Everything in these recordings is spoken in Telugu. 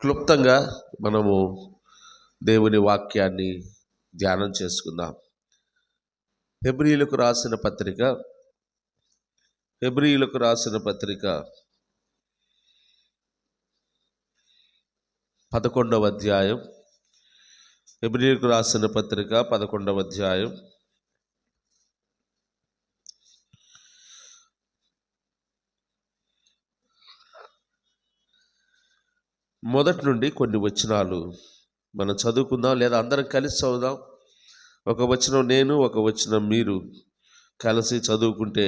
క్లుప్తంగా మనము దేవుని వాక్యాన్ని ధ్యానం చేసుకుందాం. హెబ్రీయులకు రాసిన పత్రిక 11వ అధ్యాయం. హెబ్రీయులకు రాసిన పత్రిక 11వ అధ్యాయం మొదటి నుండి కొన్ని వచనాలు మనం చదువుకుందాం, లేదా అందరం కలిసి చదువుదాం. ఒక వచనం నేను, ఒక వచనం మీరు కలిసి చదువుకుంటే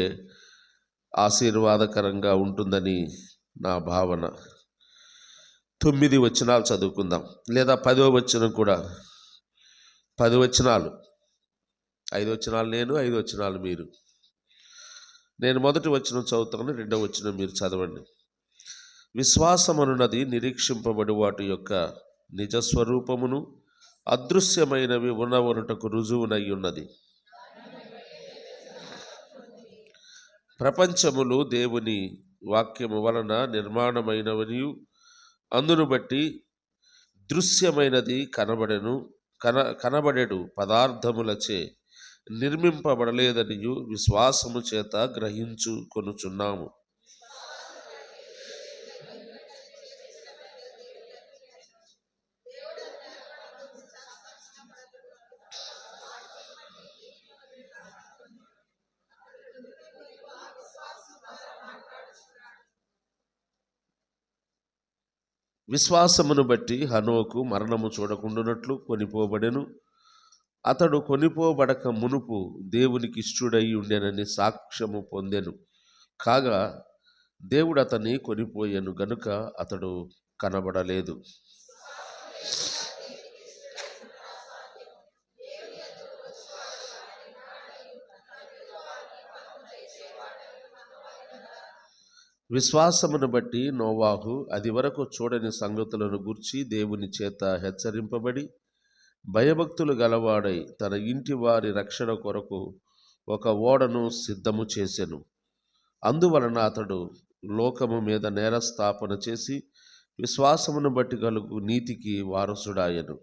ఆశీర్వాదకరంగా ఉంటుందని నా భావన. 9 వచనాలు చదువుకుందాం, లేదా 10వ వచనం కూడా. 10 వచనాలు, 5 వచనాలు నేను, 5 వచనాలు మీరు. నేను మొదటి వచనం చదువుతాను, రెండవ వచనం మీరు చదవండి. విశ్వాసమనున్నది నిరీక్షింపబడి వాటి యొక్క నిజస్వరూపమును, అదృశ్యమైనవి ఉన్నవనుటకు రుజువునై ఉన్నది. ప్రపంచములు దేవుని వాక్యము వలన నిర్మాణమైనవనియు, అందును బట్టి దృశ్యమైనది కనబడెడు పదార్థములచే నిర్మింపబడలేదనియు విశ్వాసము చేత గ్రహించుకొనుచున్నాము. విశ్వాసమును బట్టి హనోకు మరణము చూడకుండానట్లు కొనిపోబడెను. అతడు కొనిపోబడక మునుపు దేవునికి ఇష్టుడై ఉండెనని సాక్ష్యము పొందెను. కాగా దేవుడు అతన్ని కొనిపోయెను గనుక అతడు కనబడలేదు. విశ్వాసమును బట్టి నోవాహు అది వరకు చూడని సంగతులను గూర్చి దేవుని చేత హెచ్చరింపబడి భయభక్తులు గలవాడై తన ఇంటి వారి రక్షణ కొరకు ఒక ఓడను సిద్ధము చేసెను. అందువలన అతడు లోకము మీద నేరస్థాపన చేసి విశ్వాసమును బట్టి కలుగు నీతికి వారసుడాయెను.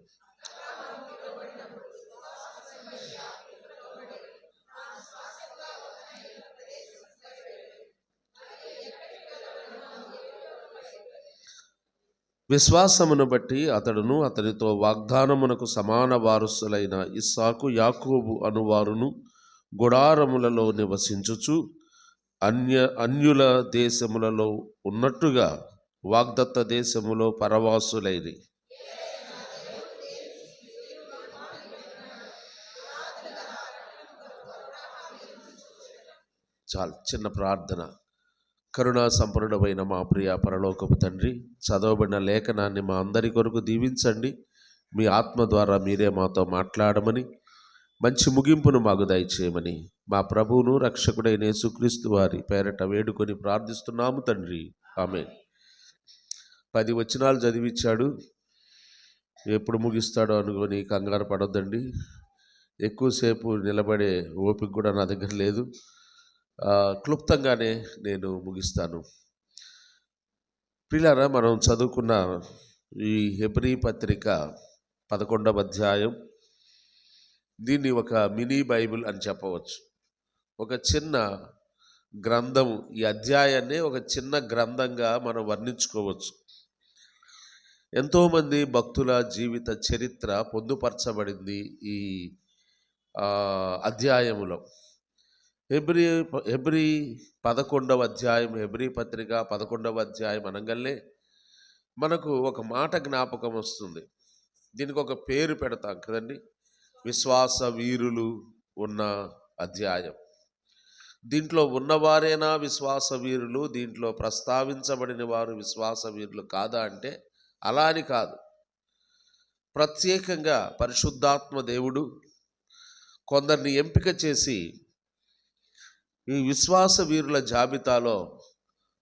విశ్వాసమును బట్టి అతడును అతనితో వాగ్దానమునకు సమాన వారసులైన ఇస్సాకు, యాకోబు అనువారును గుడారములలో నివసించుచు అన్యుల దేశములలో ఉన్నట్టుగా వాగ్దత్త దేశములో పరవాసులైరి. చాలు, చిన్న ప్రార్థన. కరుణా సంపన్నుడమైన మా ప్రియ పరలోకపు తండ్రి, చదవబడిన లేఖనాన్ని మా అందరి కొరకు దీవించండి. మీ ఆత్మ ద్వారా మీరే మాతో మాట్లాడమని, మంచి ముగింపును మాకు దయచేయమని మా ప్రభువును రక్షకుడైన యేసుక్రీస్తు వారి పేరట వేడుకొని ప్రార్థిస్తున్నాము తండ్రి, ఆమేన్. 10 వచనాలు చదివించాడు. ఎప్పుడు ముగిస్తాడో అనుకొని కంగారు పడొద్దండి. ఎక్కువసేపు నిలబడే ఓపిక కూడా నా దగ్గర లేదు. క్లుప్తంగానే నేను ముగిస్తాను. ప్రియులారా, మనం చదువుకున్న ఈ హెబ్రీ పత్రిక 11వ అధ్యాయం, దీన్ని ఒక మినీ బైబిల్ అని చెప్పవచ్చు. ఒక చిన్న గ్రంథం. ఈ అధ్యాయాన్ని ఒక చిన్న గ్రంథంగా మనం వర్ణించుకోవచ్చు. ఎంతోమంది భక్తుల జీవిత చరిత్ర పొందుపరచబడింది ఈ అధ్యాయములో. హెబ్రీ 11వ అధ్యాయం, హెబ్రీ పత్రిక 11వ అధ్యాయం అనగానే మనకు ఒక మాట జ్ఞాపకం వస్తుంది. దీనికి ఒక పేరు పెడతాం కదండి, విశ్వాస వీరులు ఉన్న అధ్యాయం. దీంట్లో ఉన్నవారేనా విశ్వాస వీరులు, దీంట్లో ప్రస్తావించబడిన వారు విశ్వాస వీరులు కాదా అంటే అలా అని కాదు. ప్రత్యేకంగా పరిశుద్ధాత్మ దేవుడు కొందరిని ఎంపిక చేసి ఈ విశ్వాస వీరుల జాబితాలో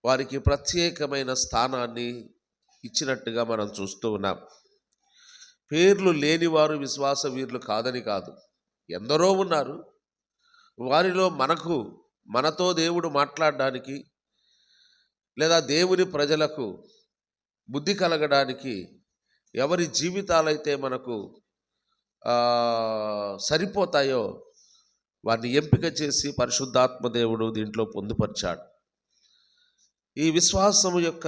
వారికి ప్రత్యేకమైన స్థానాన్ని ఇచ్చినట్టుగా మనం చూస్తూ ఉన్నాం. పేర్లు లేనివారు విశ్వాస వీరులు కాదని కాదు, ఎందరో ఉన్నారు. వారిలో మనతో దేవుడు మాట్లాడడానికి, లేదా దేవుని ప్రజలకు బుద్ధి కలగడానికి ఎవరి జీవితాలైతే మనకు సరిపోతాయో వారిని ఎంపిక చేసి పరిశుద్ధాత్మ దేవుడు దీంట్లో పొందుపరిచాడు. ఈ విశ్వాసము యొక్క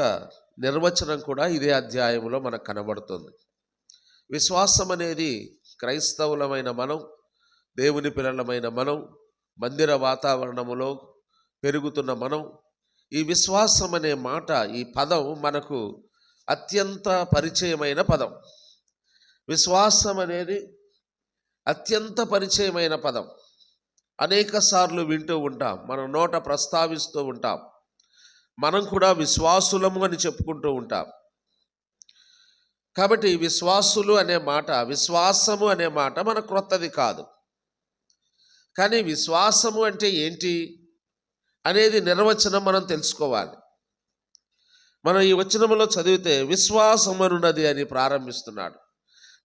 నిర్వచనం కూడా ఇదే అధ్యాయంలో మనకు కనబడుతుంది. విశ్వాసం అనేది క్రైస్తవులమైన మనం, దేవుని పిల్లలమైన మనం, మందిర వాతావరణములో పెరుగుతున్న మనం, ఈ విశ్వాసం అనే మాట, ఈ పదం మనకు అత్యంత పరిచయమైన పదం. విశ్వాసం అనేది అత్యంత పరిచయమైన పదం. అనేక సార్లు వింటూ ఉంటాం, మన నోట ప్రస్తావిస్తూ ఉంటాం. మనం కూడా విశ్వాసులము అని చెప్పుకుంటూ ఉంటాం. కాబట్టి విశ్వాసులు అనే మాట, విశ్వాసము అనే మాట మన క్రొత్తది కాదు. కానీ విశ్వాసము అంటే ఏంటి అనేది నిర్వచనం మనం తెలుసుకోవాలి. మనం ఈ వచనములో చదివితే విశ్వాసమనున్నది అని ప్రారంభిస్తున్నాడు.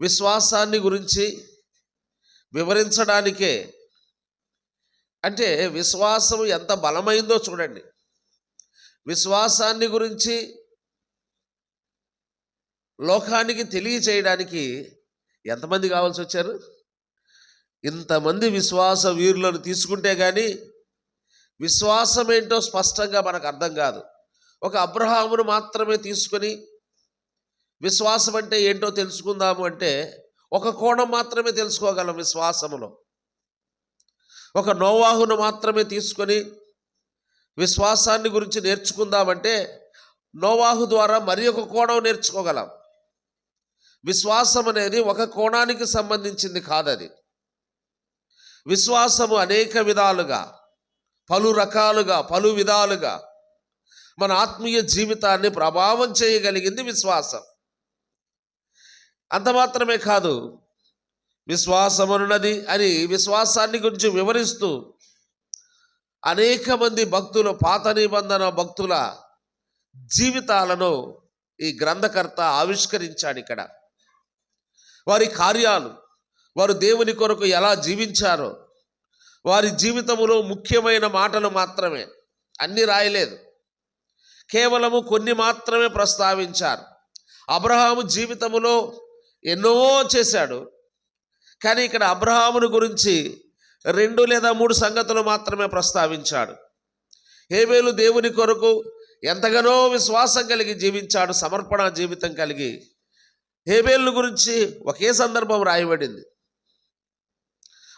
విశ్వాసాన్ని గురించి వివరించడానికే, అంటే విశ్వాసం ఎంత బలమైందో చూడండి. విశ్వాసాన్ని గురించి లోకానికి తెలియచేయడానికి ఎంతమంది కావాల్సి వచ్చారు? ఇంతమంది విశ్వాస వీరులను తీసుకుంటే కానీ విశ్వాసం ఏంటో స్పష్టంగా మనకు అర్థం కాదు. ఒక అబ్రహామును మాత్రమే తీసుకొని విశ్వాసం అంటే ఏంటో తెలుసుకుందాము అంటే ఒక కోణం మాత్రమే తెలుసుకోగలం విశ్వాసములో. ఒక నోవాహును మాత్రమే తీసుకొని విశ్వాసాన్ని గురించి నేర్చుకుందామంటే నోవాహు ద్వారా మరి ఒక కోణం నేర్చుకోగలం. విశ్వాసం అనేది ఒక కోణానికి సంబంధించింది కాదది. విశ్వాసము అనేక విధాలుగా, పలు రకాలుగా, పలు విధాలుగా మన ఆత్మీయ జీవితాన్ని ప్రభావం చేయగలిగింది విశ్వాసం. అంత మాత్రమే కాదు, విశ్వాసమనున్నది అని విశ్వాసాన్ని గురించి వివరిస్తూ అనేక మంది భక్తులు, పాత నిబంధన భక్తుల జీవితాలను ఈ గ్రంథకర్త ఆవిష్కరించాడు. ఇక్కడ వారి కార్యాలు, వారు దేవుని కొరకు ఎలా జీవించారో, వారి జీవితంలో ముఖ్యమైన మాటలు మాత్రమే, అన్నీ రాయలేదు, కేవలము కొన్ని మాత్రమే ప్రస్తావించారు. అబ్రహాము జీవితములో ఎన్నో చేశాడు, కానీ ఇక్కడ అబ్రహామును గురించి 2 లేదా 3 సంగతులు మాత్రమే ప్రస్తావించాడు. హేబేలు దేవుని కొరకు ఎంతగానో విశ్వాసం కలిగి జీవించాడు, సమర్పణ జీవితం కలిగి. హేబేలు గురించి ఒకే సందర్భం రాయబడింది.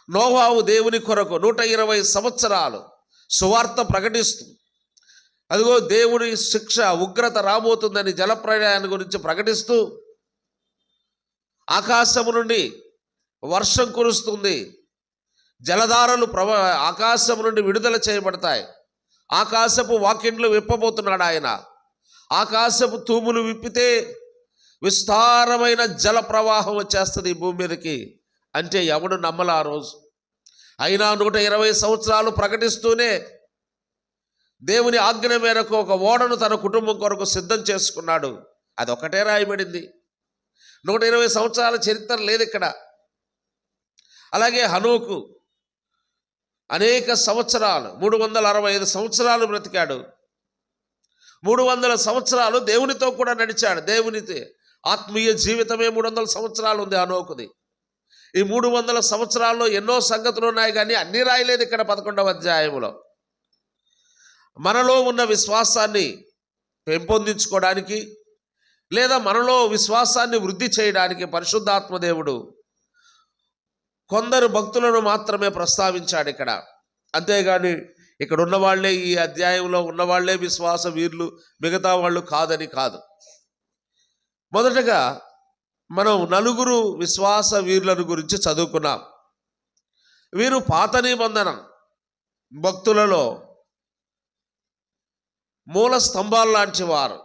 నోవాహు దేవుని కొరకు 120 సంవత్సరాలు సువార్త ప్రకటిస్తూ, అదిగో దేవుని శిక్ష, ఉగ్రత రాబోతుందని జలప్రళయాన్ని గురించి ప్రకటిస్తూ, ఆకాశము నుండి వర్షం కురుస్తుంది, జలధారలు ఆకాశము నుండి విడుదల చేయబడతాయి, ఆకాశపు వాకిండ్లు విప్పబోతున్నాడు ఆయన, ఆకాశపు తూములు విప్పితే విస్తారమైన జల ప్రవాహం వచ్చేస్తుంది భూమి మీదకి అంటే ఎవడు నమ్మల ఆ రోజు. అయినా 120 సంవత్సరాలు ప్రకటిస్తూనే దేవుని ఆజ్ఞ మేరకు ఒక ఓడను తన కుటుంబం కొరకు సిద్ధం చేసుకున్నాడు. అది ఒకటే రాయబడింది. 120 సంవత్సరాల చరిత్ర లేదు ఇక్కడ. అలాగే హనోకు అనేక సంవత్సరాలు, 365 సంవత్సరాలు బ్రతికాడు. 300 సంవత్సరాలు దేవునితో కూడా నడిచాడు. దేవునితో ఆత్మీయ జీవితమే 300 సంవత్సరాలు ఉంది హనోకుది. ఈ 300 సంవత్సరాల్లో ఎన్నో సంగతులు ఉన్నాయి, కానీ అన్నీ రాయలేదు ఇక్కడ 11వ అధ్యాయంలో. మనలో ఉన్న విశ్వాసాన్ని పెంపొందించుకోవడానికి లేదా మనలో విశ్వాసాన్ని వృద్ధి చేయడానికి పరిశుద్ధాత్మ దేవుడు కొందరు భక్తులను మాత్రమే ప్రస్తావించాడు ఇక్కడ. అంతేగాని ఇక్కడ ఉన్నవాళ్లే, ఈ అధ్యాయంలో ఉన్నవాళ్లే విశ్వాస వీరులు, మిగతా వాళ్ళు కాదని కాదు. మొదటగా మనం 4 విశ్వాస వీరులను గురించి చదువుకున్నాం. వీరు పాత నిబంధన భక్తులలో మూల స్తంభాలు లాంటి వారు.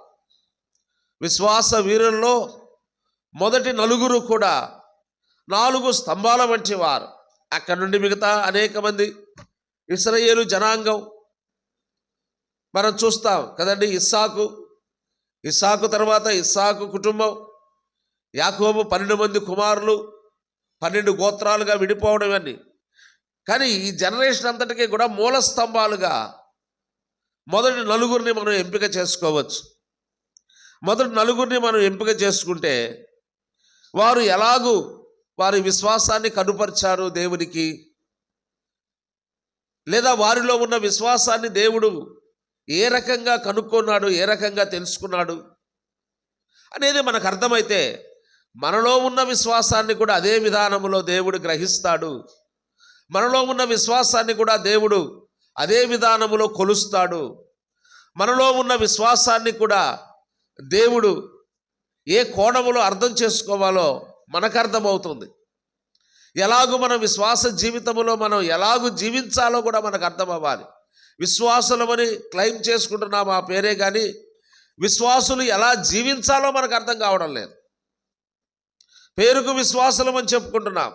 విశ్వాస వీరుల్లో మొదటి 4 కూడా 4 స్తంభాల వంటి వారు. అక్కడ నుండి మిగతా అనేక మంది ఇశ్రాయేలు జనాంగం మనం చూస్తాం కదండి. ఇస్సాకు తర్వాత ఇస్సాకు కుటుంబం, యాకోబు 12 మంది కుమారులు, 12 గోత్రాలుగా విడిపోవడం అన్నీ. కానీ ఈ జనరేషన్ అంతటికీ కూడా మూల స్తంభాలుగా మొదటి 4 మనం ఎంపిక చేసుకోవచ్చు. మొదటి 4 మనం ఎంపిక చేసుకుంటే వారు ఎలాగూ వారి విశ్వాసాన్ని కనుపరిచారు దేవునికి, లేదా వారిలో ఉన్న విశ్వాసాన్ని దేవుడు ఏ రకంగా కనుక్కున్నాడు, ఏ రకంగా తెలుసుకున్నాడు అనేది మనకు అర్థమైతే మనలో ఉన్న విశ్వాసాన్ని కూడా అదే విధానంలో దేవుడు గ్రహిస్తాడు. మనలో ఉన్న విశ్వాసాన్ని కూడా దేవుడు అదే విధానములో కొలుస్తాడు. మనలో ఉన్న విశ్వాసాన్ని కూడా దేవుడు ఏ కోణములో అర్థం చేసుకోవాలో మనకు అర్థమవుతుంది. ఎలాగూ మన విశ్వాస జీవితంలో మనం ఎలాగూ జీవించాలో కూడా మనకు అర్థం అవ్వాలి. విశ్వాసులమని క్లెయిమ్ చేసుకుంటున్నాం ఆ పేరే, కానీ విశ్వాసులు ఎలా జీవించాలో మనకు అర్థం కావడం లేదు. పేరుకు విశ్వాసులమని చెప్పుకుంటున్నాం,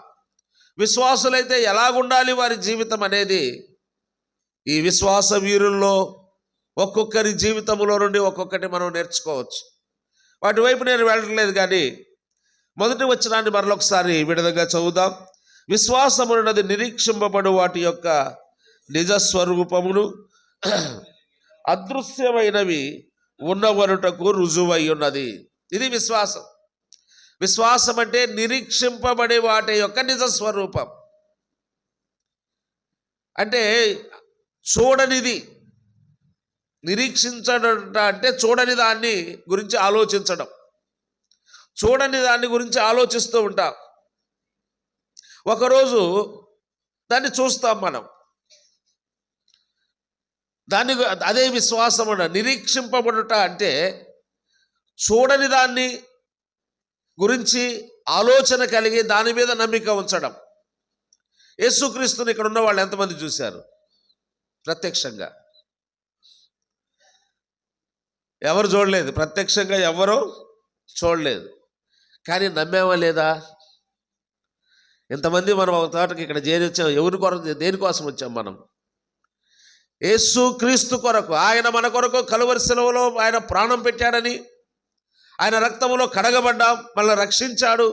విశ్వాసులైతే ఎలాగుండాలి వారి జీవితం అనేది ఈ విశ్వాస వీరుల్లో ఒక్కొక్కరి జీవితంలో నుండి ఒక్కొక్కటి మనం నేర్చుకోవచ్చు. వాటి వైపు నేను వెళ్ళట్లేదు, కానీ మొదటి వచనాన్ని మరొకసారి విడదగా చదువుదాం. విశ్వాసమున్నది నిరీక్షింపబడు వాటి యొక్క నిజస్వరూపమును అదృశ్యమైనవి ఉన్నవనుటకు రుజువై ఉన్నది. ఇది విశ్వాసం. విశ్వాసం అంటే నిరీక్షింపబడే వాటి యొక్క నిజస్వరూపం. అంటే చూడనిది. నిరీక్షించడం అంటే చూడని దాన్ని గురించి ఆలోచించడం, చూడని దాన్ని గురించి ఆలోచిస్తూ ఉంటాం. ఒకరోజు దాన్ని చూస్తాం మనం, దాన్ని అదే విశ్వాసం. నిరీక్షింపబడుట అంటే చూడని దాన్ని గురించి ఆలోచన కలిగి దాని మీద నమ్మిక ఉంచడం. యేసుక్రీస్తుని ఇక్కడ ఉన్న వాళ్ళు ఎంతమంది చూశారు ప్రత్యక్షంగా? ఎవరు చూడలేదు, ప్రత్యక్షంగా ఎవరు చూడలేదు, కానీ నమ్మేమా లేదా? ఇంతమంది మనం ఒక తోటకి ఇక్కడ చేరి వచ్చాం. ఎవరి కొరకు, దేనికోసం వచ్చాం? మనం యేసుక్రీస్తు కొరకు. ఆయన మన కొరకు కలువరి శిలువలో ఆయన ప్రాణం పెట్టాడని, ఆయన రక్తములో కడగబడ్డాం, మనల్ని రక్షించాడు.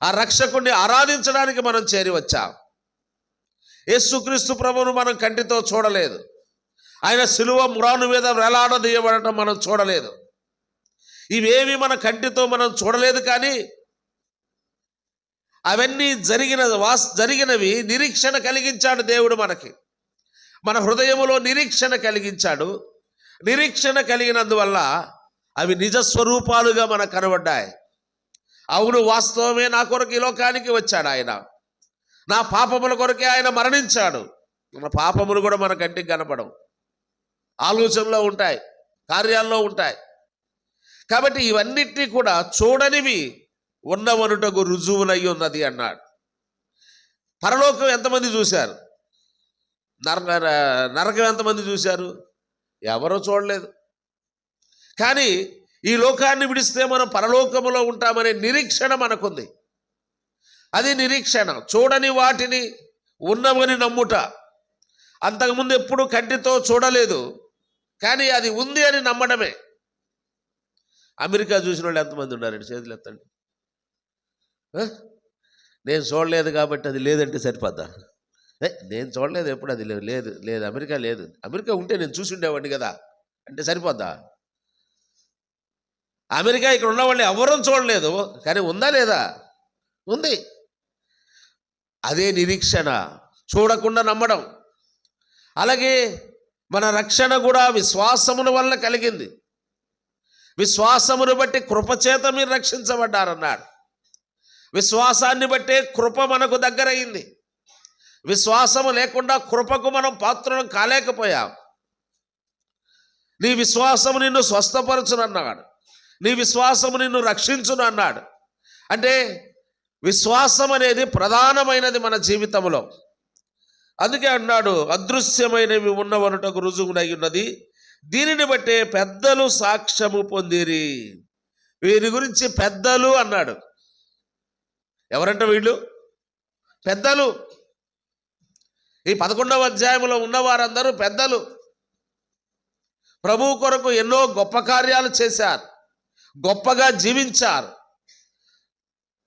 ఆ రక్షకుడిని ఆరాధించడానికి మనం చేరి వచ్చాం. యేసుక్రీస్తు ప్రభువును మనం కంటితో చూడలేదు, ఆయన శిలువ మ్రాను మీద వేలాడదీయబడటం మనం చూడలేదు. ఇవేమి మన కంటితో మనం చూడలేదు, కానీ అవన్నీ జరిగినవి నిరీక్షణ కలిగించాడు దేవుడు మనకి. మన హృదయములో నిరీక్షణ కలిగించాడు. నిరీక్షణ కలిగినందువల్ల అవి నిజస్వరూపాలుగా మనకు కనబడ్డాయి. అవును, వాస్తవమే, నా కొరకు ఈ లోకానికి వచ్చాడు ఆయన, నా పాపముల కొరకే ఆయన మరణించాడు. మన పాపములు కూడా మన కంటికి కనపడవు, ఆలోచనలో ఉంటాయి, కార్యాల్లో ఉంటాయి. కాబట్టి ఇవన్నిటినీ కూడా చూడనివి ఉన్నవనుటకు రుజువునై ఉన్నది అన్నాడు. పరలోకం ఎంతమంది చూశారు? నరకం ఎంతమంది చూశారు? ఎవరో చూడలేదు. కానీ ఈ లోకాన్ని విడిస్తే మనం పరలోకములో ఉంటామనే నిరీక్షణ మనకుంది. అది నిరీక్షణ. చూడని వాటిని ఉన్నవని నమ్ముట. అంతకుముందు ఎప్పుడు కంటితో చూడలేదు, కానీ అది ఉంది అని నమ్మడమే. అమెరికా చూసిన వాళ్ళు ఎంతమంది ఉన్నారండి? చేతులు ఎత్తండి. నేను చూడలేదు కాబట్టి అది లేదంటే సరిపోద్దా? నేను చూడలేదు, ఎప్పుడు అది లేదు లేదు అమెరికా లేదు. అమెరికా ఉంటే నేను చూసి ఉండేవాడిని కదా అంటే సరిపోద్దా? అమెరికా ఇక్కడ ఉన్నవాళ్ళు ఎవరూ చూడలేదు, కానీ ఉందా లేదా? ఉంది. అదే నిరీక్షణ, చూడకుండా నమ్మడం. అలాగే మన రక్షణ కూడా విశ్వాసముల వల్ల కలిగింది. విశ్వాసమును బట్టి కృపచేత మీరు రక్షించబడ్డారన్నాడు. విశ్వాసాన్ని బట్టే కృప మనకు దగ్గరయింది. విశ్వాసము లేకుండా కృపకు మనం పాత్రలం కాలేకపోయాం. నీ విశ్వాసము నిన్ను స్వస్థపరచును అన్నాడు, నీ విశ్వాసము నిన్ను రక్షించును అన్నాడు. అంటే విశ్వాసం అనేది ప్రధానమైనది మన జీవితంలో. అందుకే అన్నాడు, అదృశ్యమైనవి ఉన్నవనుటకు రుజువునై ఉన్నది, దీనిని బట్టే పెద్దలు సాక్ష్యము పొందిరి. వీరి గురించి పెద్దలు అన్నాడు. ఎవరంట వీళ్ళు? పెద్దలు. ఈ 11వ అధ్యాయంలో ఉన్నవారందరూ పెద్దలు. ప్రభువు కొరకు ఎన్నో గొప్ప కార్యాలు చేశారు, గొప్పగా జీవించారు,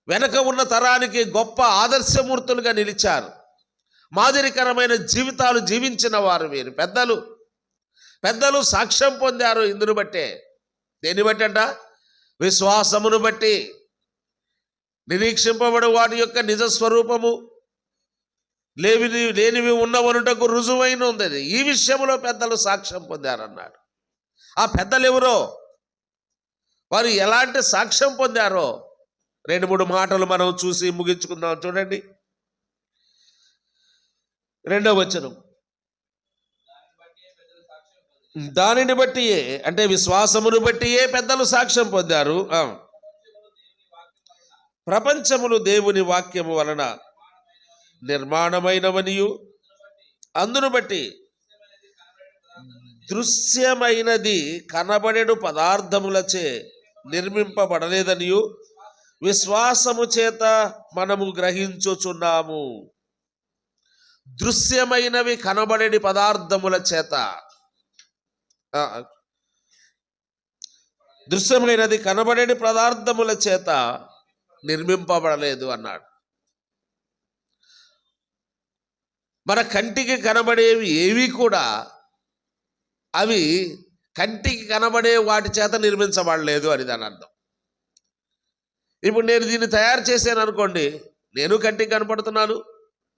వెనక ఉన్న తరానికి గొప్ప ఆదర్శమూర్తులుగా నిలిచారు, మాదిరికరమైన జీవితాలు జీవించిన వారు వీరు పెద్దలు. పెద్దలు సాక్ష్యం పొందారు ఇందును బట్టే. దేన్ని బట్టి అంట? విశ్వాసమును బట్టి. నిరీక్షింపబడు వాటి యొక్క నిజ స్వరూపము లేనివి ఉన్నవనుటకు రుజువైన ఉంది. ఈ విషయంలో పెద్దలు సాక్ష్యం పొందారన్నాడు. ఆ పెద్దలు ఎవరో, వారు ఎలాంటి సాక్ష్యం పొందారో 2-3 మాటలు మనం చూసి ముగించుకుందాం. చూడండి, 2వ వచనం. దానిని బట్టియే, అంటే విశ్వాసమును బట్టియే పెద్దలు సాక్ష్యం పొందారు. ప్రపంచములు దేవుని వాక్యము వలన నిర్మాణమైనవనియు, అందును బట్టి దృశ్యమైనది కనబడెడు పదార్థములచే నిర్మింపబడలేదనియు విశ్వాసము చేత మనము గ్రహించుచున్నాము. దృశ్యమైనవి కనబడేటి పదార్థముల చేత, దృశ్యమైనది కనబడేటి పదార్థముల చేత నిర్మింపబడలేదు అన్నాడు. మన కంటికి కనబడేవి ఏవి కూడా అవి కంటికి కనబడే వాటి చేత నిర్మించబడలేదు అని దాని అర్థం. ఇప్పుడు నేను దీన్ని తయారు చేశాను అనుకోండి, నేను కంటికి కనపడుతున్నాను,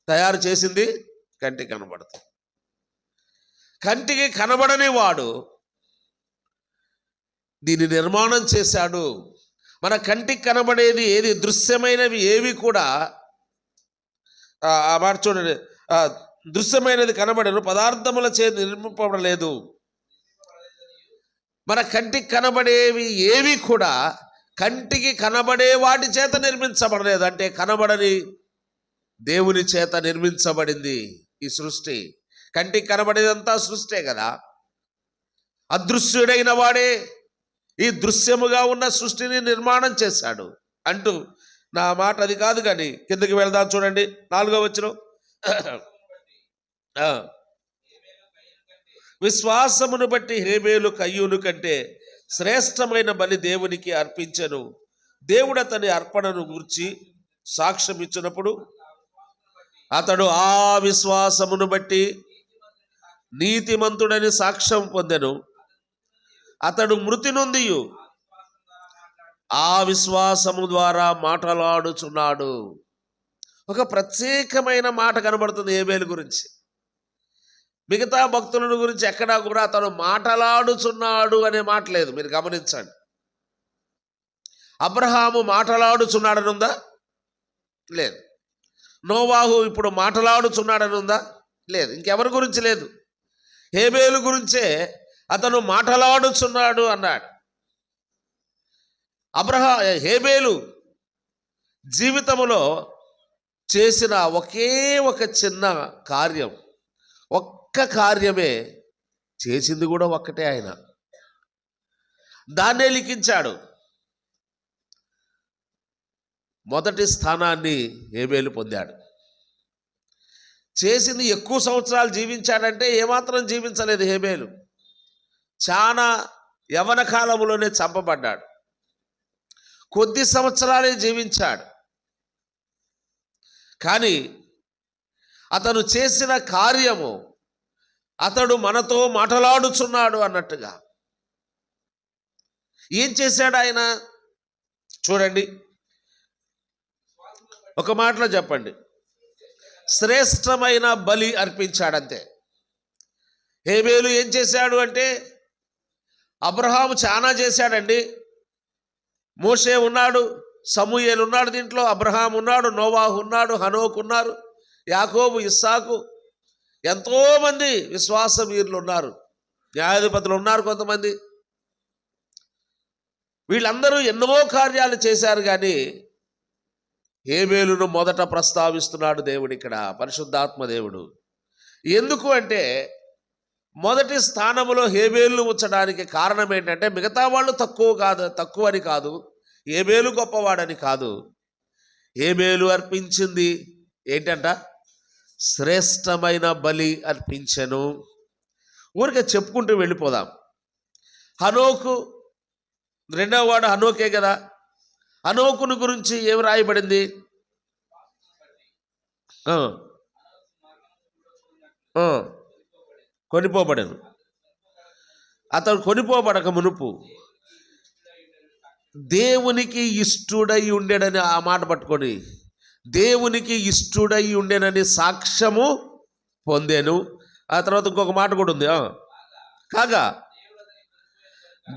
తయారు చేసింది కంటికి కనబడుతుంది. కంటికి కనబడని వాడు దీన్ని నిర్మాణం చేశాడు. మన కంటికి కనబడేది ఏది, దృశ్యమైనవి ఏవి కూడా ఆ మాట చూడండి, దృశ్యమైనది కనబడను పదార్థముల చే నిర్మింపబడలేదు. మన కంటికి కనబడేవి ఏవి కూడా కంటికి కనబడే వాటి చేత నిర్మించబడలేదు. అంటే కనబడని దేవుని చేత నిర్మించబడింది ఈ సృష్టి. కంటికి కనబడేదంతా సృష్టే కదా. అదృశ్యుడైన వాడే ఈ దృశ్యముగా ఉన్న సృష్టిని నిర్మాణం చేశాడు అంటూ, నా మాట అది కాదు కానీ కిందకి వెళ్దాం. చూడండి, 4వ వచనం. విశ్వాసమును బట్టి హేబేలు కయ్యూను కంటే శ్రేష్టమైన బలి దేవునికి అర్పించెను. దేవుడు అతని అర్పణను గూర్చి సాక్ష్యం ఇచ్చినప్పుడు అతడు ఆ విశ్వాసమును బట్టి నీతిమంతుడని సాక్ష్యం పొందెను. అతడు మృతి నొంది ఆ విశ్వాసము ద్వారా మాటలాడుచున్నాడు. ఒక ప్రత్యేకమైన మాట కనబడుతుంది హేబేలు గురించి. మిగతా భక్తుల గురించి ఎక్కడా కూడా అతను మాటలాడుచున్నాడు అనే మాట లేదు. మీరు గమనించండి. అబ్రహాము మాటలాడుచున్నాడని ఉందా? లేదు. నోవాహు ఇప్పుడు మాటలాడుచున్నాడని ఉందా? లేదు. ఇంకెవరి గురించి లేదు. హేబేలు గురించే అతను మాటలాడుచున్నాడు అన్నాడు. హేబేలు జీవితంలో చేసిన ఒకే ఒక చిన్న కార్యం, ఒక్క కార్యమే చేసింది కూడా ఒక్కటే. ఆయన దాన్నే లిఖించాడు. మొదటి స్థానాన్ని హేబేలు పొందాడు. చేసింది ఎక్కువ సంవత్సరాలు జీవించాడంటే ఏమాత్రం జీవించలేదు హేబేలు. చాలా యవన కాలంలోనే చంపబడ్డాడు. కొద్ది సంవత్సరాలే జీవించాడు. కానీ అతను చేసిన కార్యము, అతడు మనతో మాటలాడుచున్నాడు అన్నట్టుగా. ఏం చేశాడు ఆయన? చూడండి, ఒక మాటలో చెప్పండి, శ్రేష్టమైన బలి అర్పించాడంతే. హేబేలు ఏం చేశాడు అంటే, అబ్రహాము చాలా చేశాడండి. మోషే ఉన్నాడు, సమూయేలు ఉన్నాడు, దీంట్లో అబ్రహాం ఉన్నాడు, నోవాహు ఉన్నాడు, హనోకు ఉన్నారు, యాకోబు, ఇస్సాకు, ఎంతోమంది విశ్వాస వీరులు ఉన్నారు, న్యాయాధిపతులు ఉన్నారు కొంతమంది. వీళ్ళందరూ ఎన్నో కార్యాలు చేశారు. కానీ హేబేలును మొదట ప్రస్తావిస్తున్నాడు దేవుడు ఇక్కడ, పరిశుద్ధాత్మ దేవుడు. ఎందుకు అంటే, మొదటి స్థానంలో హేబేలును ఉంచడానికి కారణం ఏంటంటే, మిగతా వాళ్ళు తక్కువని కాదు, హేబేలు గొప్పవాడని కాదు. హేబేలు అర్పించింది ఏంటంట? శ్రేష్టమైన బలి అర్పించెను. ఊరికే చెప్పుకుంటూ వెళ్ళిపోదాం. హనోకు, రెండవ వాడు హనోకే కదా. హనోకును గురించి ఏమి రాయబడింది? కొనిపోబడను. అతడు కొనిపోబడక మునుపు దేవునికి ఇష్టుడై ఉండేడని ఆ మాట పట్టుకొని, దేవునికి ఇష్టుడై ఉండేనని సాక్ష్యము పొందాను. ఆ తర్వాత ఇంకొక మాట కూడా ఉంది. కాగా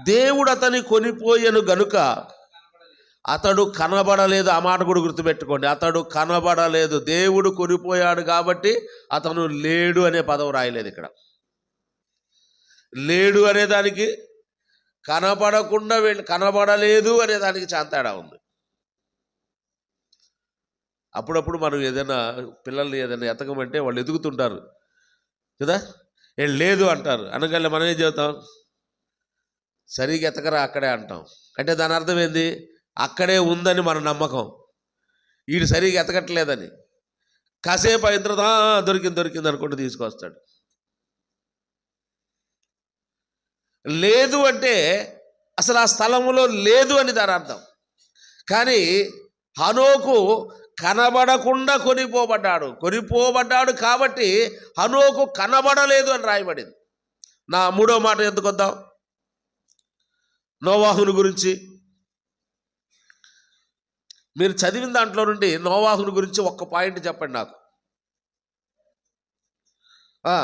దేవుడు అతని కొనిపోయాను గనుక అతడు కనబడలేదు. ఆ మాట కూడా గుర్తుపెట్టుకోండి. అతడు కనబడలేదు. దేవుడు కొనిపోయాడు కాబట్టి అతను లేడు అనే పదం రాయలేదు ఇక్కడ. లేడు అనే దానికి కనబడకుండా కనబడలేదు అనే దానికి చాలా తేడా ఉంది. అప్పుడప్పుడు మనం ఏదైనా పిల్లల్ని ఏదైనా ఎతకమంటే వాళ్ళు ఎదుగుతుంటారు కదా, ఏం లేదు అంటారు. అనగానే మనం ఏం చెబుతాం, సరిగ్గా ఎతకరా అక్కడే అంటాం. అంటే దాని అర్థం ఏంది, అక్కడే ఉందని మన నమ్మకం, వీడు సరిగ్గా ఎతకట్లేదని. కాసేపు అయిన తర్వాత దొరికింది అనుకుంటూ తీసుకొస్తాడు. లేదు అంటే అసలు ఆ స్థలంలో లేదు అని దాని అర్థం. కానీ హనోకు కనబడకుండా కొనిపోబడ్డాడు కాబట్టి హనోకు కనబడలేదు అని రాయబడింది. నా మూడో మాట ఎందుకు వద్దాం, నోవాహుని గురించి. మీరు చదివిన దాంట్లో నుండి నోవాహుని గురించి ఒక్క పాయింట్ చెప్పండి నాకు. ఆ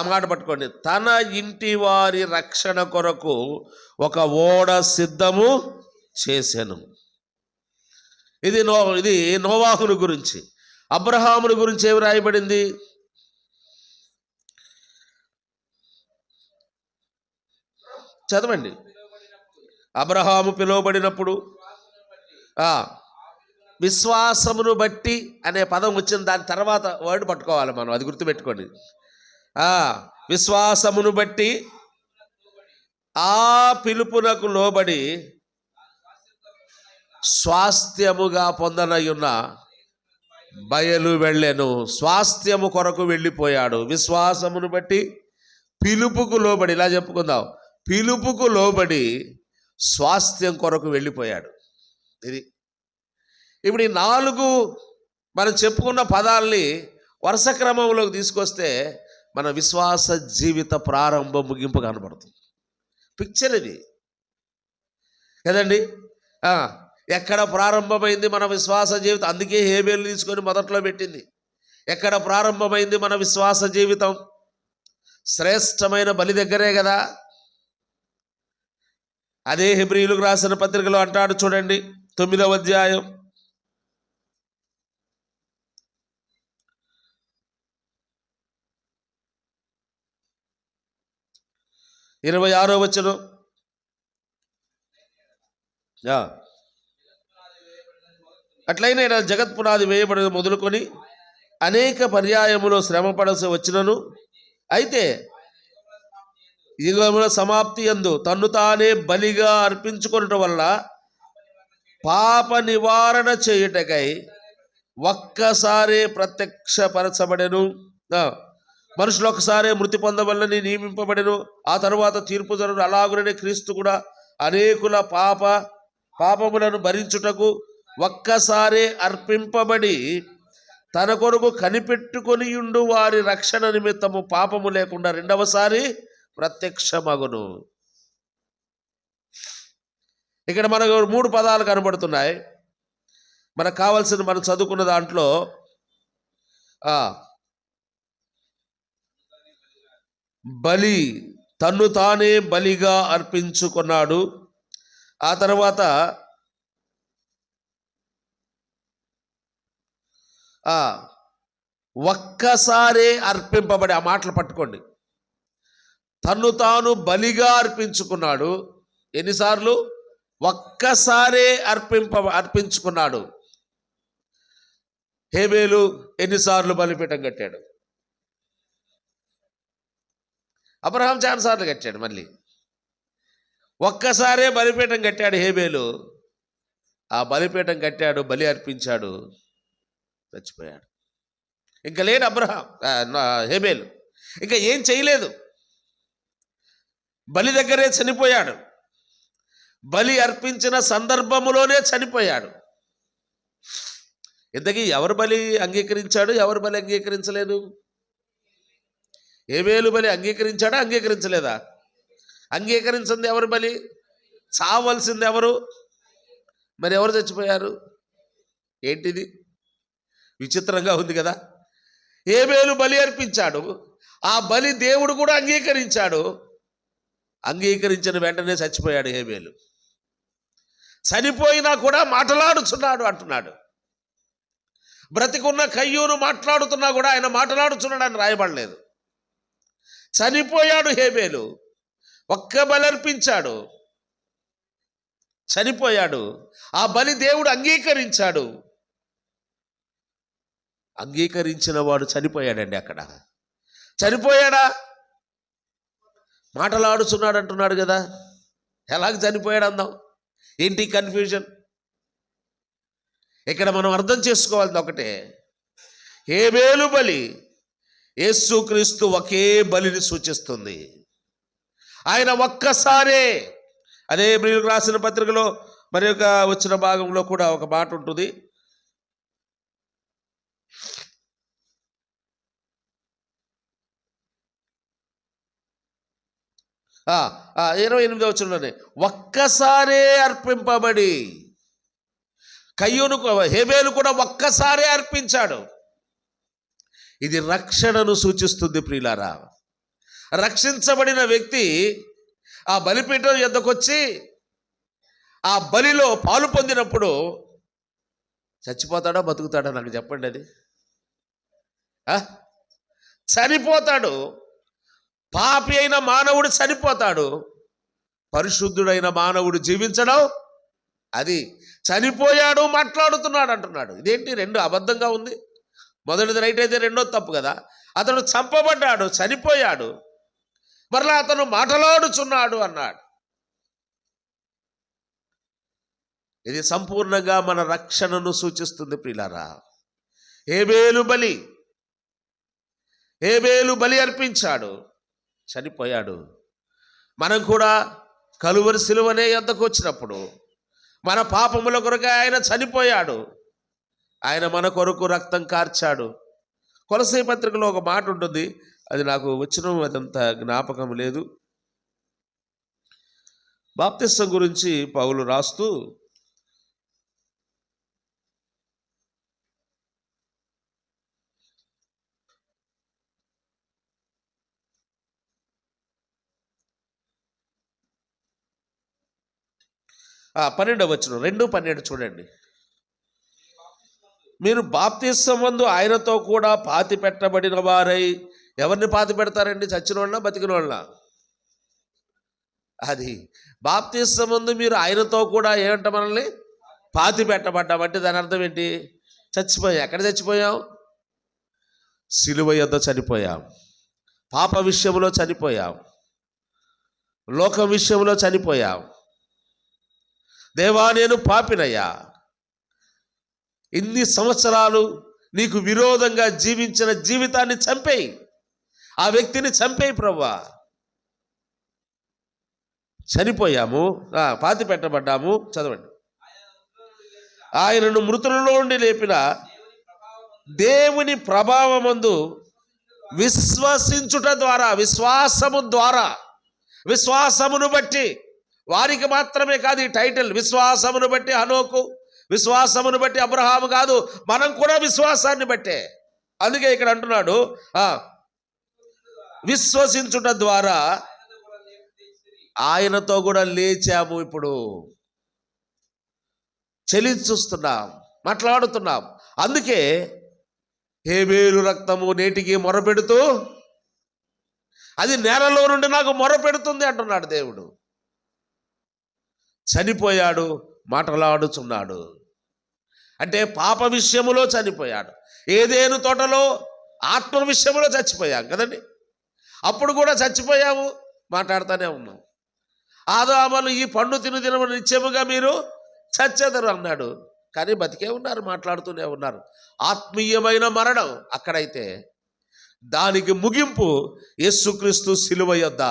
మాట పట్టుకోండి. తన ఇంటి వారి రక్షణ కొరకు ఒక ఓడ సిద్ధము చేశాను. ఇది నోవాహుని గురించి. అబ్రహాముని గురించి ఏమి రాయబడింది? చదవండి. అబ్రహాము పిలువబడినప్పుడు విశ్వాసమును బట్టి అనే పదం వచ్చిన దాని తర్వాత వర్డ్ పట్టుకోవాలి మనం, అది గుర్తుపెట్టుకోండి. విశ్వాసమును బట్టి ఆ పిలుపునకు లోబడి స్వాస్థ్యముగా పొందనయున్న బయలు వెళ్ళెను. స్వాస్థ్యము కొరకు వెళ్ళిపోయాడు. విశ్వాసమును బట్టి పిలుపుకు లోబడి, ఇలా చెప్పుకుందాం, పిలుపుకు లోబడి స్వాస్థ్యం కొరకు వెళ్ళిపోయాడు. ఇది ఇప్పుడు ఈ 4 మనం చెప్పుకున్న పదాలని వరుస క్రమంలోకి తీసుకొస్తే మన విశ్వాస జీవిత ప్రారంభ ముగింపు కనబడుతుంది. పిక్చర్ ఇది కదండి. ఎక్కడ ప్రారంభమైంది మన విశ్వాస జీవితం? అందుకే హేబేలు తీసుకొని మొదట్లో పెట్టింది. ఎక్కడ ప్రారంభమైంది మన విశ్వాస జీవితం? శ్రేష్టమైన బలి దగ్గరే కదా. అదే హెబ్రీయులకు రాసిన పత్రికలో అంటాడు చూడండి, 9వ అధ్యాయం 26వ వచనం. అట్లయినా జగత్పునాది వేయబడిన మొదలుకొని అనేక పర్యాయములో శ్రమపడాల్సి వచ్చినను, అయితే యుగముల సమాప్తి యందు తన్ను తానే బలిగా అర్పించుకొనుట వల్ల పాప నివారణ చేయుటకై ఒక్కసారే ప్రత్యక్షపరచబడెను. మనుషులు ఒకసారే మృతి పొందవల్లని నియమింపబడెను. ఆ తరువాత తీర్పు జరుగును. అలాగుననే క్రీస్తు కూడా అనేకుల పాపములను భరించుటకు ఒక్కసారే అర్పింపబడి తన కొరకు కనిపెట్టుకొనియుండు వారి రక్షణ నిమిత్తము పాపము లేకుండా రెండవసారి ప్రత్యక్షమగును. ఇక్కడ మనకు 3 పదాలు కనబడుతున్నాయి. మనకు కావాల్సిన మనం చదువుకున్న దాంట్లో బలి, తన్ను తానే బలిగా అర్పించుకున్నాడు. ఆ తర్వాత ఒక్కసారే అర్పింపబడి, ఆ మాటలు పట్టుకోండి. తన్ను తాను బలిగా అర్పించుకున్నాడు. ఎన్నిసార్లు? ఒక్కసారే అర్పించుకున్నాడు. హేబేలు ఎన్నిసార్లు బలిపీఠం కట్టాడు? అబ్రహాం చాలాసార్లు కట్టాడు. మళ్ళీ ఒక్కసారే బలిపీఠం కట్టాడు హేబేలు. ఆ బలిపీఠం కట్టాడు, బలి అర్పించాడు, చచ్చిపోయాడు. ఇంకా లేడు హేబేలు, ఇంకా ఏం చేయలేదు. బలి దగ్గరే చనిపోయాడు. బలి అర్పించిన సందర్భములోనే చనిపోయాడు. ఇంతకీ ఎవరు బలి అంగీకరించాడు, ఎవరు బలి అంగీకరించలేదు? హేబేలు బలి అంగీకరించాడా, అంగీకరించలేదా? అంగీకరించింది ఎవరు బలి? చావలసింది ఎవరు? మరి ఎవరు చచ్చిపోయారు? ఏంటిది? విచిత్రంగా ఉంది కదా. హేబేలు బలి అర్పించాడు, ఆ బలి దేవుడు కూడా అంగీకరించాడు. అంగీకరించిన వెంటనే చచ్చిపోయాడు హేబేలు. చనిపోయినా కూడా మాట్లాడుచున్నాడు అంటున్నాడు. బ్రతికున్న కయ్యూను మాట్లాడుతున్నా కూడా ఆయన మాట్లాడుచున్నాడు అని రాయబడలేదు. చనిపోయాడు హేబేలు, ఒక్క బలి అర్పించాడు, చనిపోయాడు. ఆ బలి దేవుడు అంగీకరించాడు. అంగీకరించిన వాడు చనిపోయాడండి. అక్కడ చనిపోయాడా? మాటలాడుచున్నాడు అంటున్నాడు కదా. ఎలాగ చనిపోయాడు అందాం? ఏంటి కన్ఫ్యూజన్? ఇక్కడ మనం అర్థం చేసుకోవాల్సింది ఒకటే, హేబేలు బలి యేసుక్రీస్తు ఒకే బలిని సూచిస్తుంది. ఆయన ఒక్కసారే, అదే హెబ్రీయులకు రాసిన పత్రికలో మరి ఒక వచ్చిన భాగంలో కూడా ఒక మాట ఉంటుంది. ఆ 28వ వచనంలోనే ఒక్కసారే అర్పింపబడి, కయ్యూను హేబేలు కూడా ఒక్కసారే అర్పించాడు. ఇది రక్షణను సూచిస్తుంది ప్రియులారా. రక్షించబడిన వ్యక్తి ఆ బలిపీఠం యొద్దకొచ్చి ఆ బలిలో పాలు పొందినప్పుడు చచ్చిపోతాడా, బతుకుతాడా? నాకు చెప్పండి. అది చనిపోతాడు. పాపి అయిన మానవుడు చనిపోతాడు, పరిశుద్ధుడైన మానవుడు జీవించడం. అది చనిపోయాడు మాట్లాడుతున్నాడు అంటున్నాడు. ఇదేంటి? రెండు అబద్ధంగా ఉంది. మొదటిది రైట్ అయితే రెండోది తప్పు కదా. అతడు చంపబడ్డాడు, చనిపోయాడు, మరలా అతను మాట్లాడుచున్నాడు అన్నాడు. ఇది సంపూర్ణంగా మన రక్షణను సూచిస్తుంది ప్రియులారా. హేబేలు బలి అర్పించాడు, చనిపోయాడు. మనం కూడా కలువరి సిలువనే యొద్దకు వచ్చినప్పుడు మన పాపముల కొరకు ఆయన చనిపోయాడు. ఆయన మన కొరకు రక్తం కార్చాడు. కొలసీ పత్రికలో ఒక మాట ఉంటుంది, అది నాకు వచ్చిన అదంత జ్ఞాపకం లేదు. బాప్తిస్మం గురించి పౌలు రాస్తూ, ఆ 12వ వచనం, 2:12 చూడండి. మీరు బాప్తిస్మమందు ఆయనతో కూడా పాతి పెట్టబడిన వారై. ఎవరిని పాతి పెడతారండి? చచ్చిన వాళ్ళ, బతికిన వాళ్ళ? అది బాప్తిస్మమందు మీరు ఆయనతో కూడా ఏమంట మనల్ని పాతి పెట్టబడ్డామంటే దాని అర్థం ఏంటి? చచ్చిపోయాం. ఎక్కడ చచ్చిపోయాం? సిలువ యొద్ద చనిపోయాం. పాప విషయంలో చనిపోయాం, లోకం విషయంలో చనిపోయాం. దేవా, నేను పాపినయ్యా, ఇన్ని సంవత్సరాలు నీకు విరోధంగా జీవించిన జీవితాన్ని చంపేయి, ఆ వ్యక్తిని చంపేయి ప్రభువా. చనిపోయాము, పాతి పెట్టబడ్డాము. చదవండి. ఆయనను మృతులలో నుండి లేపిన దేవుని ప్రభావమందు విశ్వసించుట ద్వారా, విశ్వాసమును బట్టి, వారికి మాత్రమే కాదు ఈ టైటిల్. విశ్వాసమును బట్టి హనోకు, విశ్వాసమును బట్టి అబ్రహాము కాదు, మనం కూడా విశ్వాసాన్ని బట్టే. అందుకే ఇక్కడ అంటున్నాడు, విశ్వసించుట ద్వారా ఆయనతో కూడా లేచాము. ఇప్పుడు చెలించుస్తున్నాం, మాట్లాడుతున్నాం. అందుకే హేబేలు రక్తము నేటికి మొరపెడుతూ, అది నేలలో నుండి నాకు మొరపెడుతుంది అంటున్నాడు దేవుడు. చనిపోయాడు, మాటలాడుచున్నాడు. అంటే పాప విషయములో చనిపోయాడు. ఏదేను తోటలో ఆత్మ విషయంలో చచ్చిపోయాం కదండి. అప్పుడు కూడా చచ్చిపోయాము, మాట్లాడుతూనే ఉన్నాం. ఆదాములు ఈ పండు తిను నిత్యముగా మీరు చచ్చెదరు అన్నాడు, కానీ బతికే ఉన్నారు, మాట్లాడుతూనే ఉన్నారు. ఆత్మీయమైన మరణం అక్కడైతే, దానికి ముగింపు యేసుక్రీస్తు సిలువ యొద్ద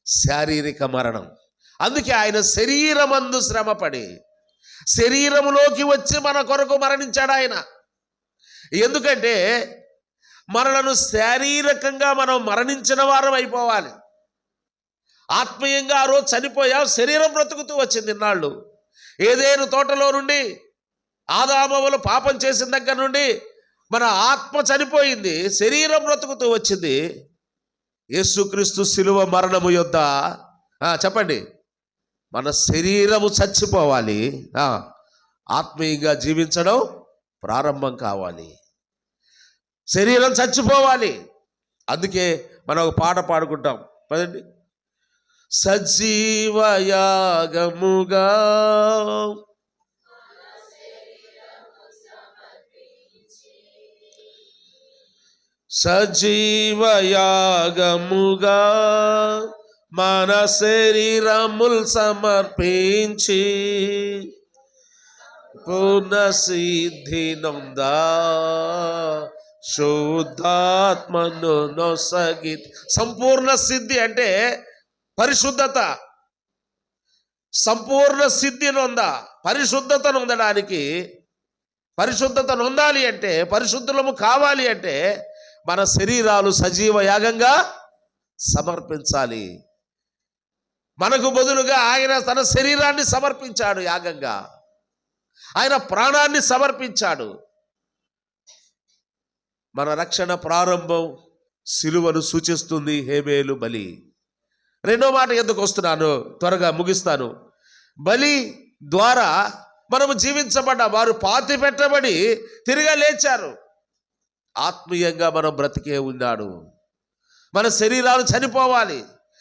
శారీరక మరణం. అందుకే ఆయన శరీరమందు శ్రమపడి శరీరములోకి వచ్చి మన కొరకు మరణించాడు ఆయన. ఎందుకంటే మనలను శారీరకంగా మనం మరణించిన వారం అయిపోవాలి. ఆత్మీయంగా ఆ రోజు చనిపోయాం, శరీరం బ్రతుకుతూ వచ్చింది ఇన్నాళ్ళు. ఏదేను తోటలో నుండి ఆదామవులు పాపం చేసిన దగ్గర నుండి మన ఆత్మ చనిపోయింది, శరీరం బ్రతుకుతూ వచ్చింది. యేసుక్రీస్తు శిలువ మరణము యొద్ద చెప్పండి, మన శరీరము చచ్చిపోవాలి, ఆత్మీయంగా జీవించడం ప్రారంభం కావాలి. శరీరం చచ్చిపోవాలి. అందుకే మనం ఒక పాట పాడుకుంటాం పదండి. సజీవయాగముగా సజీవయాగముగా మన శరీరముల్ సమర్పించి పూర్ణ సిద్ధి నొందా శుద్ధాత్మను నొసగి. సంపూర్ణ సిద్ధి అంటే పరిశుద్ధత. సంపూర్ణ సిద్ధి నొందా, పరిశుద్ధత నొందడానికి, పరిశుద్ధత నొందాలి అంటే, పరిశుద్ధులము కావాలి అంటే మన శరీరాలు సజీవ యాగంగా సమర్పించాలి. మనకు బదులుగా ఆయన తన శరీరాన్ని సమర్పించాడు యాగంగా, ఆయన ప్రాణాన్ని సమర్పించాడు. మన రక్షణ ప్రారంభం సిలువను సూచిస్తుంది, హేబేలు బలి. రెండో మాట ఎందుకు వస్తున్నాను, త్వరగా ముగిస్తాను. బలి ద్వారా మనము జీవించబడ్డా, వారు పాతి పెట్టబడి తిరిగా లేచారు. ఆత్మీయంగా మనం బ్రతికే ఉన్నాడు. మన శరీరాలు చనిపోవాలి.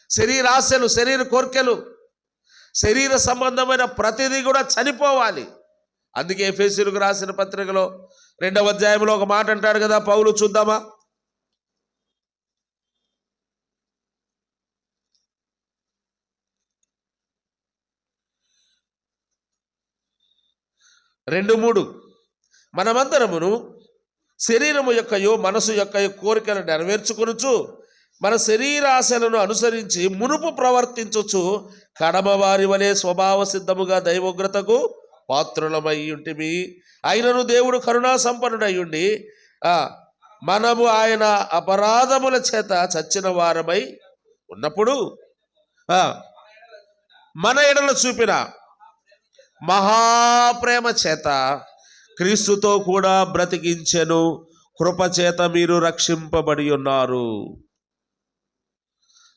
శరీరాశలు, శరీర కోర్కెలు, శరీర సంబంధమైన ప్రతిదీ కూడా చనిపోవాలి. అందుకే ఎఫెసీయులకు రాసిన పత్రికలో 2వ అధ్యాయంలో ఒక మాట అంటాడు కదా పౌలు, చూద్దామా? రెండు 3 మనమందరమును శరీరము యొక్కయో మనసు యొక్కయో కోరికలు నెరవేర్చుకొనుచు మన శరీరాశలను అనుసరించి మునుపు ప్రవర్తించుచు కడమవారి వలె స్వభావ సిద్ధముగా దైవోగ్రతకు పాత్రులమై ఉంటిమి. అయినను దేవుడు కరుణా సంపన్నుడయ్యుండి మనము ఆయన అపరాధముల చేత చచ్చిన వారమై ఉన్నప్పుడు మన ఎడల చూపిన మహాప్రేమ చేత క్రీస్తుతో కూడా బ్రతికించెను. కృపచేత మీరు రక్షింపబడి ఉన్నారు.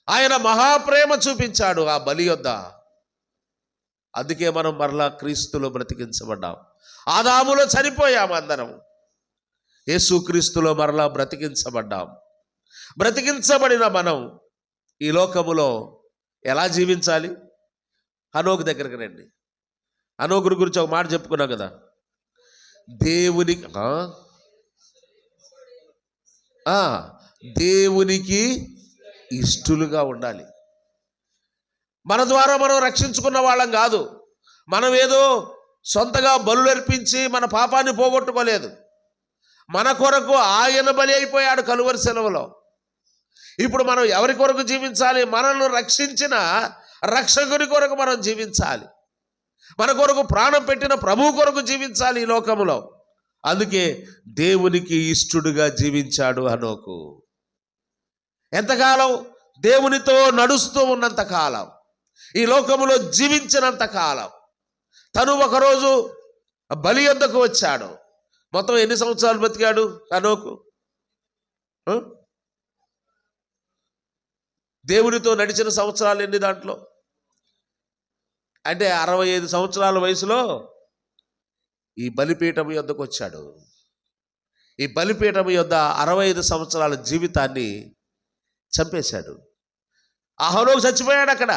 ఆయన మహాప్రేమ చూపించాడు ఆ బలి యొద్ద. అందుకే మనం మరలా క్రీస్తులో బ్రతికించబడ్డాం. ఆదాములో చనిపోయాం అందరం, యేసుక్రీస్తులో మరలా బ్రతికించబడ్డాం. బ్రతికించబడిన మనం ఈ లోకములో ఎలా జీవించాలి? హనోకు దగ్గరికి రండి. హనోకుని గురించి ఒక మాట చెప్పుకున్నాం కదా. దేవునికి ఇష్టలుగా ఉండాలి. మన ద్వారా మనం రక్షించుకున్న వాళ్ళం కాదు. మనం ఏదో సొంతగా బలులర్పించి మన పాపాన్ని పోగొట్టుకోలేదు. మన కొరకు ఆయన బలి అయిపోయాడు కలువరి సెలవులో. ఇప్పుడు మనం ఎవరి కొరకు జీవించాలి? మనల్ని రక్షించిన రక్షకుని కొరకు మనం జీవించాలి. మన కొరకు ప్రాణం పెట్టిన ప్రభువు కొరకు జీవించాలి ఈ లోకములో. అందుకే దేవునికి ఇష్టడుగా జీవించాడు హనోకు. ఎంతకాలం? దేవునితో నడుస్తూ ఉన్నంత కాలం, ఈ లోకములో జీవించినంత కాలం. తను ఒకరోజు బలి యొద్దకు వచ్చాడు. మొత్తం ఎన్ని సంవత్సరాలు బతికాడు హనోకు? దేవునితో నడిచిన సంవత్సరాలు ఎన్ని? దాంట్లో అంటే 65 సంవత్సరాల వయసులో ఈ బలిపీఠం యొద్దకు వచ్చాడు. ఈ బలిపీఠం యొద్ద 65 సంవత్సరాల జీవితాన్ని చంపేశాడు. ఆ హనోకు చచ్చిపోయాడు అక్కడ.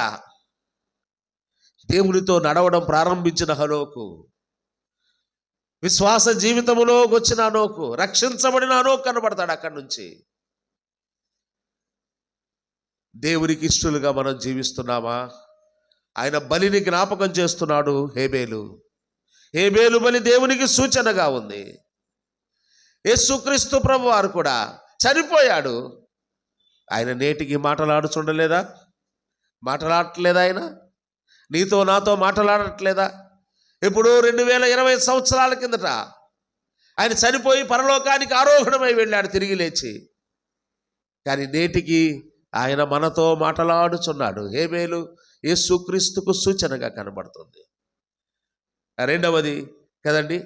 దేవునితో నడవడం ప్రారంభించిన హనోకు, విశ్వాస జీవితంలోకి వచ్చిన హనోకు, రక్షించబడిన హనోకు కనబడతాడు అక్కడి నుంచి. దేవునికి ఇష్టలుగా మనం జీవిస్తున్నామా? ఆయన బలిని జ్ఞాపకం చేస్తున్నాడు. హేబేలు బలి దేవునికి సూచనగా ఉంది. యేసుక్రీస్తు ప్రభు వారు కూడా చనిపోయాడు. ఆయన నేటికి మాట్లాడట్లేదా? ఆయన నీతో నాతో మాట్లాడట్లేదా? ఇప్పుడు 2020 సంవత్సరాల కిందట ఆయన చనిపోయి పరలోకానికి ఆరోహణమై వెళ్ళాడు తిరిగి లేచి. కానీ నేటికి ఆయన మనతో మాట్లాడుచున్నాడు. హేబేలు యేసుక్రీస్తుకు సూచనగా కనబడుతుంది. రెండవది కదండి,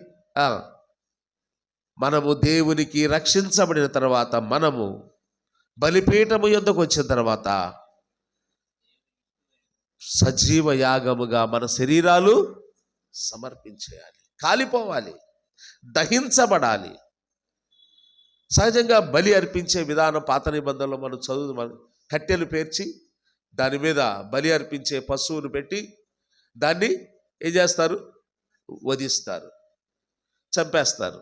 మనము దేవునికి రక్షించబడిన తర్వాత మనము బలిపీఠము యొద్దకు వచ్చిన తర్వాత సజీవ యాగముగా మన శరీరాలు సమర్పించేయాలి, కాలిపోవాలి, దహించబడాలి. సహజంగా బలి అర్పించే విధానం పాత నిబంధనలో మనం కట్టెలు పేర్చి దాని మీద బలి అర్పించే పశువును పెట్టి దాన్ని ఏం చేస్తారు, వధిస్తారు, చంపేస్తారు.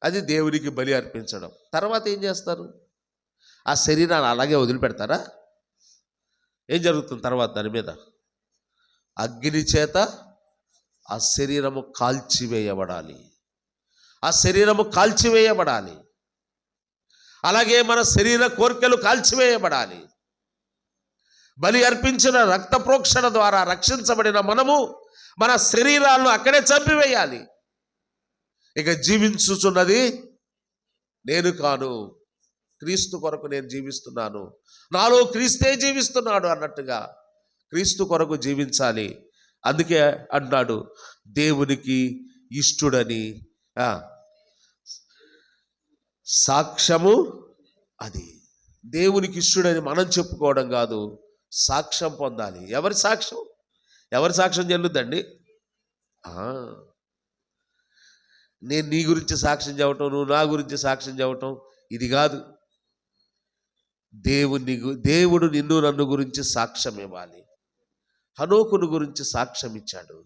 అది దేవునికి బలి అర్పించడం. తర్వాత ఏం చేస్తారు, ఆ శరీరాన్ని అలాగే వదిలిపెడతారా? ఏం జరుగుతుంది తర్వాత? దాని మీద అగ్ని చేత ఆ శరీరము కాల్చివేయబడాలి, ఆ శరీరము కాల్చివేయబడాలి. అలాగే మన శరీర కోరికలు కాల్చివేయబడాలి. బలి అర్పించిన రక్త ప్రోక్షణ ద్వారా రక్షించబడిన మనము మన శరీరాలను అక్కడే చంపివేయాలి. ఇక జీవించుచున్నది నేను కాను, క్రీస్తు కొరకు నేను జీవిస్తున్నాను, నాలో క్రీస్తే జీవిస్తున్నాడు అన్నట్టుగా క్రీస్తు కొరకు జీవించాలి. అందుకే అన్నాడు దేవునికి ఇష్టుడని సాక్ష్యము. అది దేవునికి ఇష్టుడని మనం చెప్పుకోవడం కాదు, సాక్ష్యం పొందాలి. ఎవరి సాక్ష్యం? ఎవరి సాక్ష్యం చెల్లుద్దండి? నేను నీ గురించి సాక్ష్యం చెప్పటం, నువ్వు నా గురించి సాక్ష్యం చెప్పటం ఇది కాదు. దేవుడు నిన్ను నన్ను గురించి సాక్ష్యం ఇవ్వాలి. హనోకును గురించి సాక్ష్యం ఇచ్చాడు.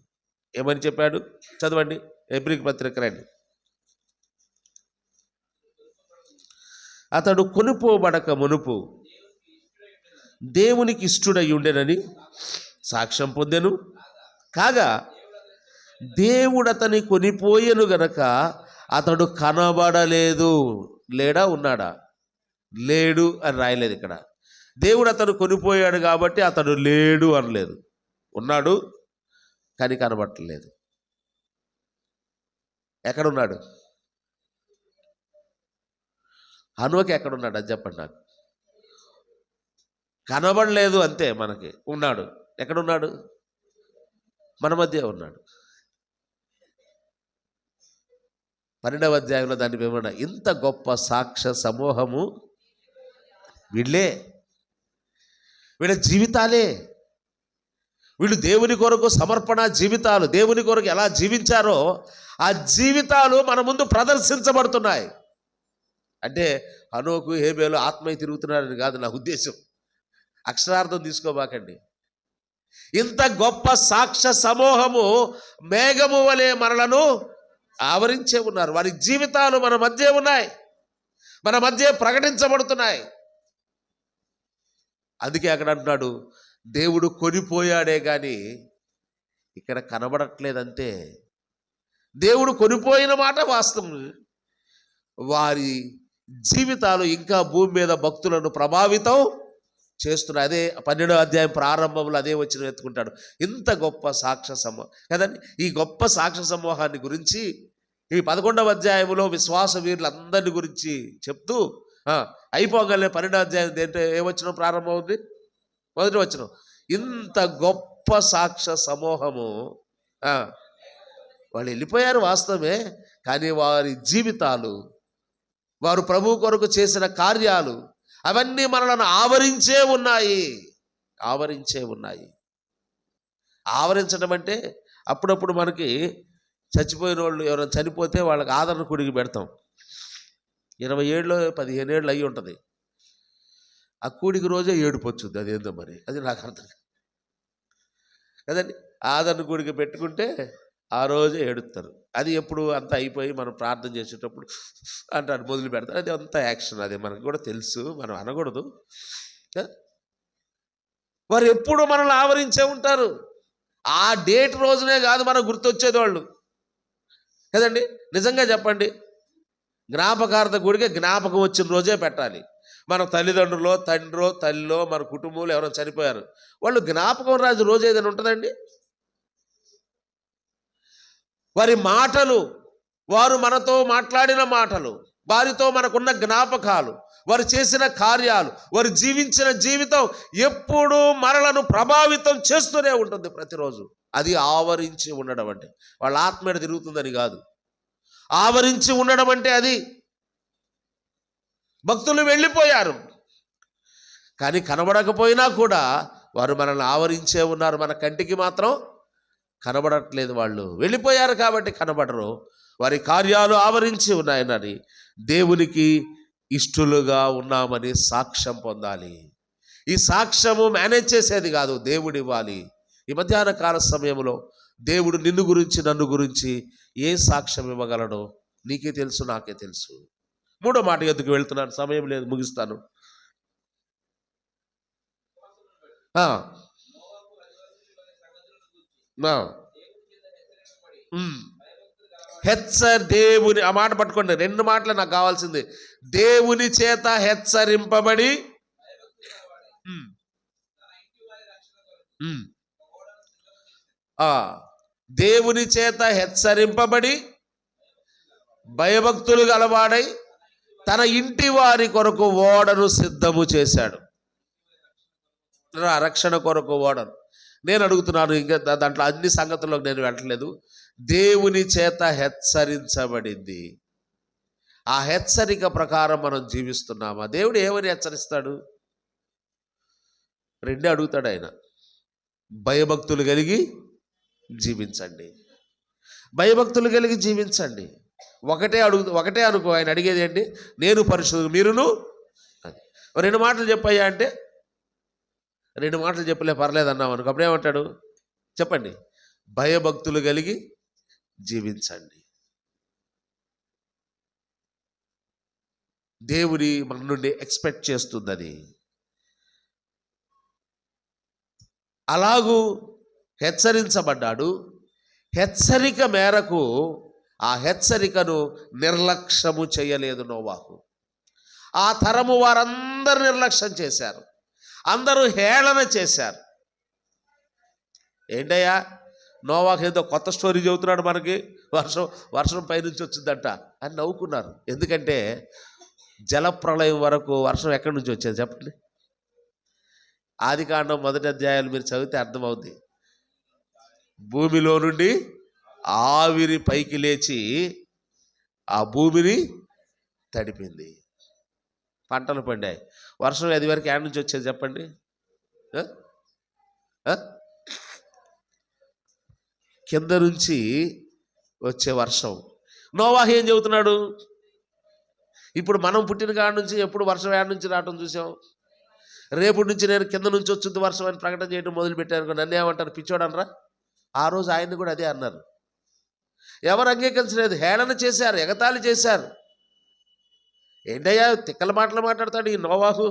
ఏమని చెప్పాడు? చదవండి, హెబ్రీ పత్రిక రండి. అతడు కొనుపోబడక మునుపు దేవునికి ఇష్టుడై ఉండెనని సాక్ష్యం పొందెను. కాగా దేవుడు అతని కొనిపోయెను గనక అతడు కనబడలేదు. లేడా ఉన్నాడా? లేడు అని రాయలేదు ఇక్కడ. దేవుడు అతను కొనిపోయాడు కాబట్టి అతడు లేడు అనలేదు. ఉన్నాడు కానీ కనబడట్లేదు. ఎక్కడున్నాడు? హనోకు ఎక్కడున్నాడు అది చెప్పండి నాకు. కనబడలేదు అంతే, మనకి ఉన్నాడు. ఎక్కడున్నాడు? మన మధ్య ఉన్నాడు. 12వ అధ్యాయంలో దాన్ని ఏమన్నా, ఇంత గొప్ప సాక్ష్య సమూహము వీళ్ళ జీవితాలే. వీళ్ళు దేవుని కొరకు సమర్పణ జీవితాలు, దేవుని కొరకు ఎలా జీవించారో ఆ జీవితాలు మన ముందు ప్రదర్శించబడుతున్నాయి. అంటే హనోకు హేబేలు ఆత్మయ్య తిరుగుతున్నారని కాదు నా ఉద్దేశం, అక్షరార్థం తీసుకోబాకండి. ఇంత గొప్ప సాక్ష్య సమూహము మేఘము వలె మనలను ఆవరించే ఉన్నారు. వారి జీవితాలు మన మధ్య ఉన్నాయి, మన మధ్య ప్రకటించబడుతున్నాయి. అందుకే అక్కడ అంటున్నాడు దేవుడు కొనిపోయాడే కానీ ఇక్కడ కనబడట్లేదంతే. దేవుడు కొనిపోయిన మాట వాస్తవం. వారి జీవితాలు ఇంకా భూమి మీద భక్తులను ప్రభావితం చేస్తున్నాయి. అదే 12వ అధ్యాయం ప్రారంభంలో అదే వచ్చిన ఎత్తుకుంటాడు. ఇంత గొప్ప సాక్ష్య సమూహం కదండి. ఈ గొప్ప సాక్ష్య సమూహాన్ని గురించి ఈ 11వ అధ్యాయంలో విశ్వాస వీరులందరిని గురించి చెప్తూ అయిపోగలే 12వ అధ్యాయం ఏంటంటే ఏమొచ్చినా ప్రారంభం ఉంది, మొదటి వచనం. ఇంత గొప్ప సాక్ష్య సమూహము వాళ్ళు వెళ్ళిపోయారు వాస్తవమే, కానీ వారి జీవితాలు, వారు ప్రభు కొరకు చేసిన కార్యాలు అవన్నీ మనలను ఆవరించే ఉన్నాయి. ఆవరించడం అంటే అప్పుడప్పుడు మనకి చచ్చిపోయిన వాళ్ళు ఎవరైనా చనిపోతే వాళ్ళకి ఆదరణ కుడికి పెడతాం. 27 15 ఏళ్ళు అయ్యి ఉంటుంది. ఆ కూడికి రోజే ఏడుపు వచ్చింది. అదేందో మరి అది నాకు అర్థం కదండి. ఆదరణ కూడికి పెట్టుకుంటే ఆ రోజే ఏడుస్తారు. అది ఎప్పుడు అంతా అయిపోయి మనం ప్రార్థన చేసేటప్పుడు అంటారు, మొదలు పెడతారు. అది అంతా యాక్షన్, అది మనకు కూడా తెలుసు, మనం అనకూడదు. వారు ఎప్పుడు మనల్ని ఆవరించే ఉంటారు. ఆ డేట్ రోజునే కాదు మనకు గుర్తొచ్చేది వాళ్ళు కదండి. నిజంగా చెప్పండి, జ్ఞాపకార్థ గుడికి జ్ఞాపకం వచ్చిన రోజే పెట్టాలి. మన తల్లిదండ్రులో, తండ్రో, తల్లిలో, మన కుటుంబంలో ఎవరైనా చనిపోయారు, వాళ్ళు జ్ఞాపకం రాజు రోజు ఏదైనా ఉంటుందండి? వారి మాటలు, వారు మనతో మాట్లాడిన మాటలు, వారితో మనకున్న జ్ఞాపకాలు, వారు చేసిన కార్యాలు, వారు జీవించిన జీవితం ఎప్పుడూ మనలను ప్రభావితం చేస్తూనే ఉంటుంది ప్రతిరోజు. అది ఆవరించి ఉండడం అంటే. వాళ్ళ ఆత్మ మీద తిరుగుతుందని కాదు, ఆవరించి ఉండడం అంటే అది. భక్తులు వెళ్ళిపోయారు, కానీ కనబడకపోయినా కూడా వారు మనల్ని ఆవరించే ఉన్నారు. మన కంటికి మాత్రం కనబడట్లేదు. వాళ్ళు వెళ్ళిపోయారు కాబట్టి కనబడరు. వారి కార్యాలు ఆవరించి ఉన్నాయని దేవునికి ఇష్టలుగా ఉన్నామని సాక్ష్యం పొందాలి. ఈ సాక్ష్యము మేనేజ్ చేసేది కాదు, దేవుడు ఇవ్వాలి. ఈ మధ్యాహ్న కాల సమయంలో దేవుడు నిన్ను గురించి, నన్ను గురించి ఏ సాక్ష్యం ఇవ్వగలడో నీకే తెలుసు, నాకే తెలుసు. మూడో మాట ఎందుకు వెళ్తున్నాను, సమయం లేదు, ముగిస్తాను. దేవుని, ఆ మాట పట్టుకోండి. 2 మాటలు నాకు కావాల్సింది. దేవుని చేత హెచ్చరింపబడి, దేవుని చేత హెచ్చరింపబడి భయభక్తులు గలవాడై తన ఇంటి వారి కొరకు ఓడను సిద్ధము చేశాడు. రక్షణ కొరకు ఓడను. నేను అడుగుతున్నాను, ఇంకా దాంట్లో అన్ని సంగతుల్లోకి నేను వెళ్ళట్లేదు. దేవుని చేత హెచ్చరించబడింది. ఆ హెచ్చరిక ప్రకారం మనం జీవిస్తున్నామా? దేవుడు ఏమని హెచ్చరిస్తాడు? 2 అడుగుతాడు ఆయన. భయభక్తులు కలిగి జీవించండి, భయభక్తులు కలిగి జీవించండి. ఒకటే అనుకో. ఆయన అడిగేది ఏంటి? నేను పరిశుద్ధుడు, మీరును. 2 మాటలు చెప్పయ్యా అంటే 2 మాటలు చెప్పలే, పర్లేదు అన్నాం అనుకో. అప్పుడేమంటాడు చెప్పండి? భయభక్తులు కలిగి జీవించండి. దేవుని మన నుండి ఎక్స్పెక్ట్ చేస్తుంది అది. అలాగూ హెచ్చరించబడ్డాడు. హెచ్చరిక మేరకు ఆ హెచ్చరికను నిర్లక్ష్యము చేయలేదు నోవాహు. ఆ తరము వారందరూ నిర్లక్ష్యం చేశారు, అందరూ హేళన చేశారు. ఏంటయ్యా నోవాహు ఏదో కొత్త స్టోరీ చెబుతున్నాడు మనకి, వర్షం పైనుంచి వచ్చిందంట అని నవ్వుకున్నారు. ఎందుకంటే జలప్రళయం వరకు వర్షం ఎక్కడి నుంచి వచ్చేది చెప్పండి? ఆదికాండం 1వ అధ్యాయాలు మీరు చదివితే అర్థమవుద్ది. భూమిలో నుండి ఆవిరి పైకి లేచి ఆ భూమిని తడిపింది, పంటలు పండాయి. వర్షం అది వరకు ఏడ నుంచి వచ్చేది చెప్పండి? కింద నుంచి వచ్చే వర్షం. నోవాహు ఏం చెబుతున్నాడు? ఇప్పుడు మనం పుట్టిన కాడ నుంచి ఎప్పుడు వర్షం ఏడ నుంచి రావటం చూసాం? రేపటి నుంచి నేను కింద నుంచి వచ్చింది వర్షం అని ప్రకటన చేయడం మొదలుపెట్టాను. నన్ను ఏమంటారు? పిచ్చోడనరా? ఆ రోజు ఆయన్ని కూడా అదే అన్నారు. ఎవరు అంగీకరించలేదు, హేళన చేశారు, ఎగతాళి చేశారు. ఏంటయ్యా తిక్కల మాటలు మాట్లాడతాడు ఈ నోవాహు?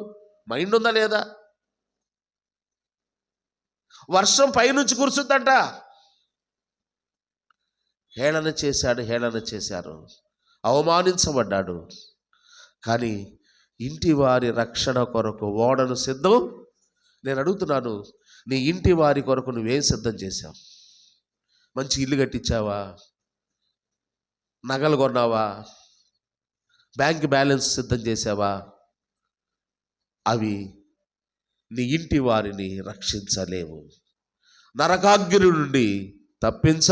మైండ్ ఉందా లేదా? వర్షం పైనుంచి కురుస్తుందంట. హేళన చేశారు, అవమానించబడ్డాడు. కానీ ఇంటి వారి రక్షణ కొరకు ఓడను సిద్ధం. నేను అడుగుతున్నాను, నీ ఇంటి వారి కొరకు నువ్వేం సిద్ధం చేశావు? మంచి ఇల్లు కట్టించావా? నగలు కొన్నావా? బ్యాంక్ బ్యాలెన్స్ సిద్ధం చేసావా? అవి నీ ఇంటి వారిని రక్షించలేవు, నరకాగ్ని నుండి తప్పించ.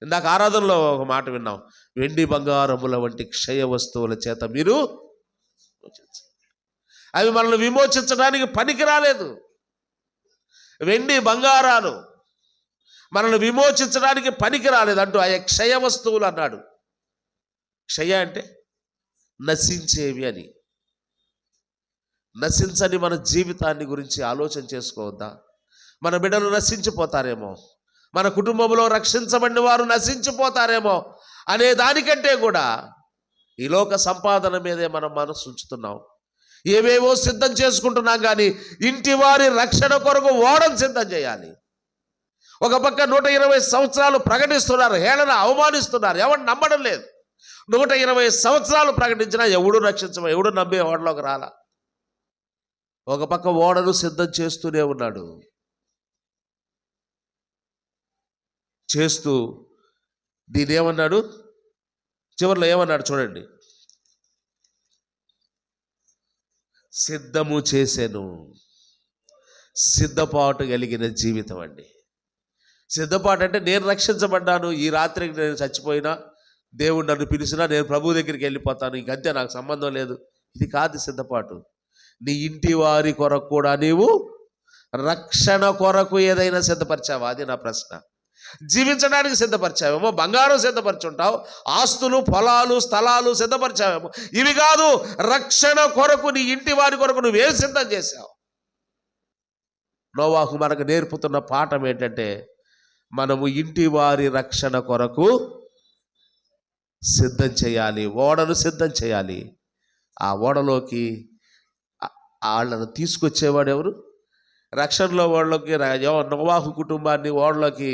ఇందాక ఆరాధనలో ఒక మాట విన్నాం, వెండి బంగారముల వంటి క్షయ వస్తువుల చేత మీరు, అవి మనల్ని విమోచించడానికి పనికి రాలేదు. వెండి బంగారాలు మనల్ని విమోచించడానికి పనికి రాలేదు అంటూ ఆ క్షయ వస్తువులు అన్నాడు. క్షయ అంటే నశించేవి అని. నశించని మన జీవితాన్ని గురించి ఆలోచన చేసుకోవద్దా? మన బిడ్డలు నశించిపోతారేమో, మన కుటుంబంలో రక్షించబడిన వారు నశించిపోతారేమో అనే దానికంటే కూడా ఈ లోక సంపాదన మీదే మనం మనసు ఉంచుతున్నాం. ఏవేవో సిద్ధం చేసుకుంటున్నాం, కానీ ఇంటి వారి రక్షణ కొరకు ఓడను సిద్ధం చేయాలి. ఒక పక్క 120 సంవత్సరాలు ప్రకటిస్తున్నారు, హేళన అవమానిస్తున్నారు, ఎవరు నమ్మడం లేదు. 120 సంవత్సరాలు ప్రకటించినా ఎవడు ఎవడు నమ్మే ఓడలోకి రాలా. ఒక పక్క ఓడను సిద్ధం చేస్తూనే ఉన్నాడు. చేస్తూ దీని ఏమన్నాడు చివరిలో, ఏమన్నాడు చూడండి, సిద్ధము చేసెను. సిద్ధపాటు కలిగిన జీవితం అండి. సిద్ధపాటు అంటే నేను రక్షించబడ్డాను, ఈ రాత్రికి నేను చచ్చిపోయినా, దేవుడు నన్ను పిలిచినా నేను ప్రభు దగ్గరికి వెళ్ళిపోతాను, ఇంకంతే, నాకు సంబంధం లేదు. ఇది కాదు సిద్ధపాటు. నీ ఇంటి వారి కొరకు కూడా నీవు రక్షణ కొరకు ఏదైనా సిద్ధపరిచావా? అది నా ప్రశ్న. జీవించడానికి సిద్ధపరిచావేమో, బంగారం సిద్ధపరచుంటావు, ఆస్తులు, పొలాలు, స్థలాలు సిద్ధపరిచావేమో. ఇవి కాదు, రక్షణ కొరకు నీ ఇంటి వారి కొరకు నువ్వేం సిద్ధం చేశావు? నోవాహు మనకు నేర్పుతున్న పాఠం ఏంటంటే, మనము ఇంటి వారి రక్షణ కొరకు సిద్ధం చేయాలి, ఓడను సిద్ధం చేయాలి. ఆ ఓడలోకి వాళ్ళను తీసుకొచ్చేవాడు ఎవరు? రక్షణలో వాళ్ళకి నోవాహు కుటుంబాన్ని ఓడలోకి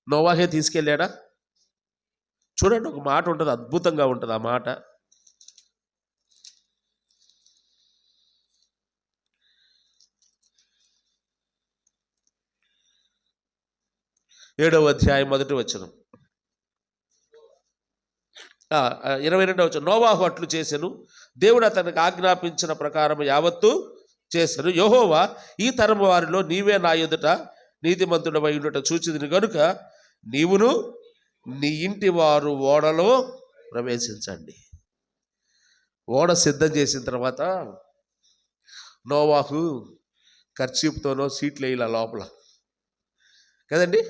నోవాహే తీసుకెళ్ళాడా? చూడండి, ఒక మాట ఉంటుంది, అద్భుతంగా ఉంటుంది ఆ మాట. ఏడవ అధ్యాయం 1వ వచనం, 22వ వచనం. నోవాహు అట్లు చేసెను, దేవుడు అతనికి ఆజ్ఞాపించిన ప్రకారం యావత్తు చేసెను. యెహోవా, ఈ తరము వారిలో నీవే నా ఎదుట నీతిమంతుడవై ఉండుట చూచితిని గనుక నీవును నీ ఇంటి వారు ఓడలో ప్రవేశించండి. ఓడ సిద్ధం చేసిన తర్వాత నోవాహు కర్చీపుతోనో సీట్లు వేయాల లోపల కదండి.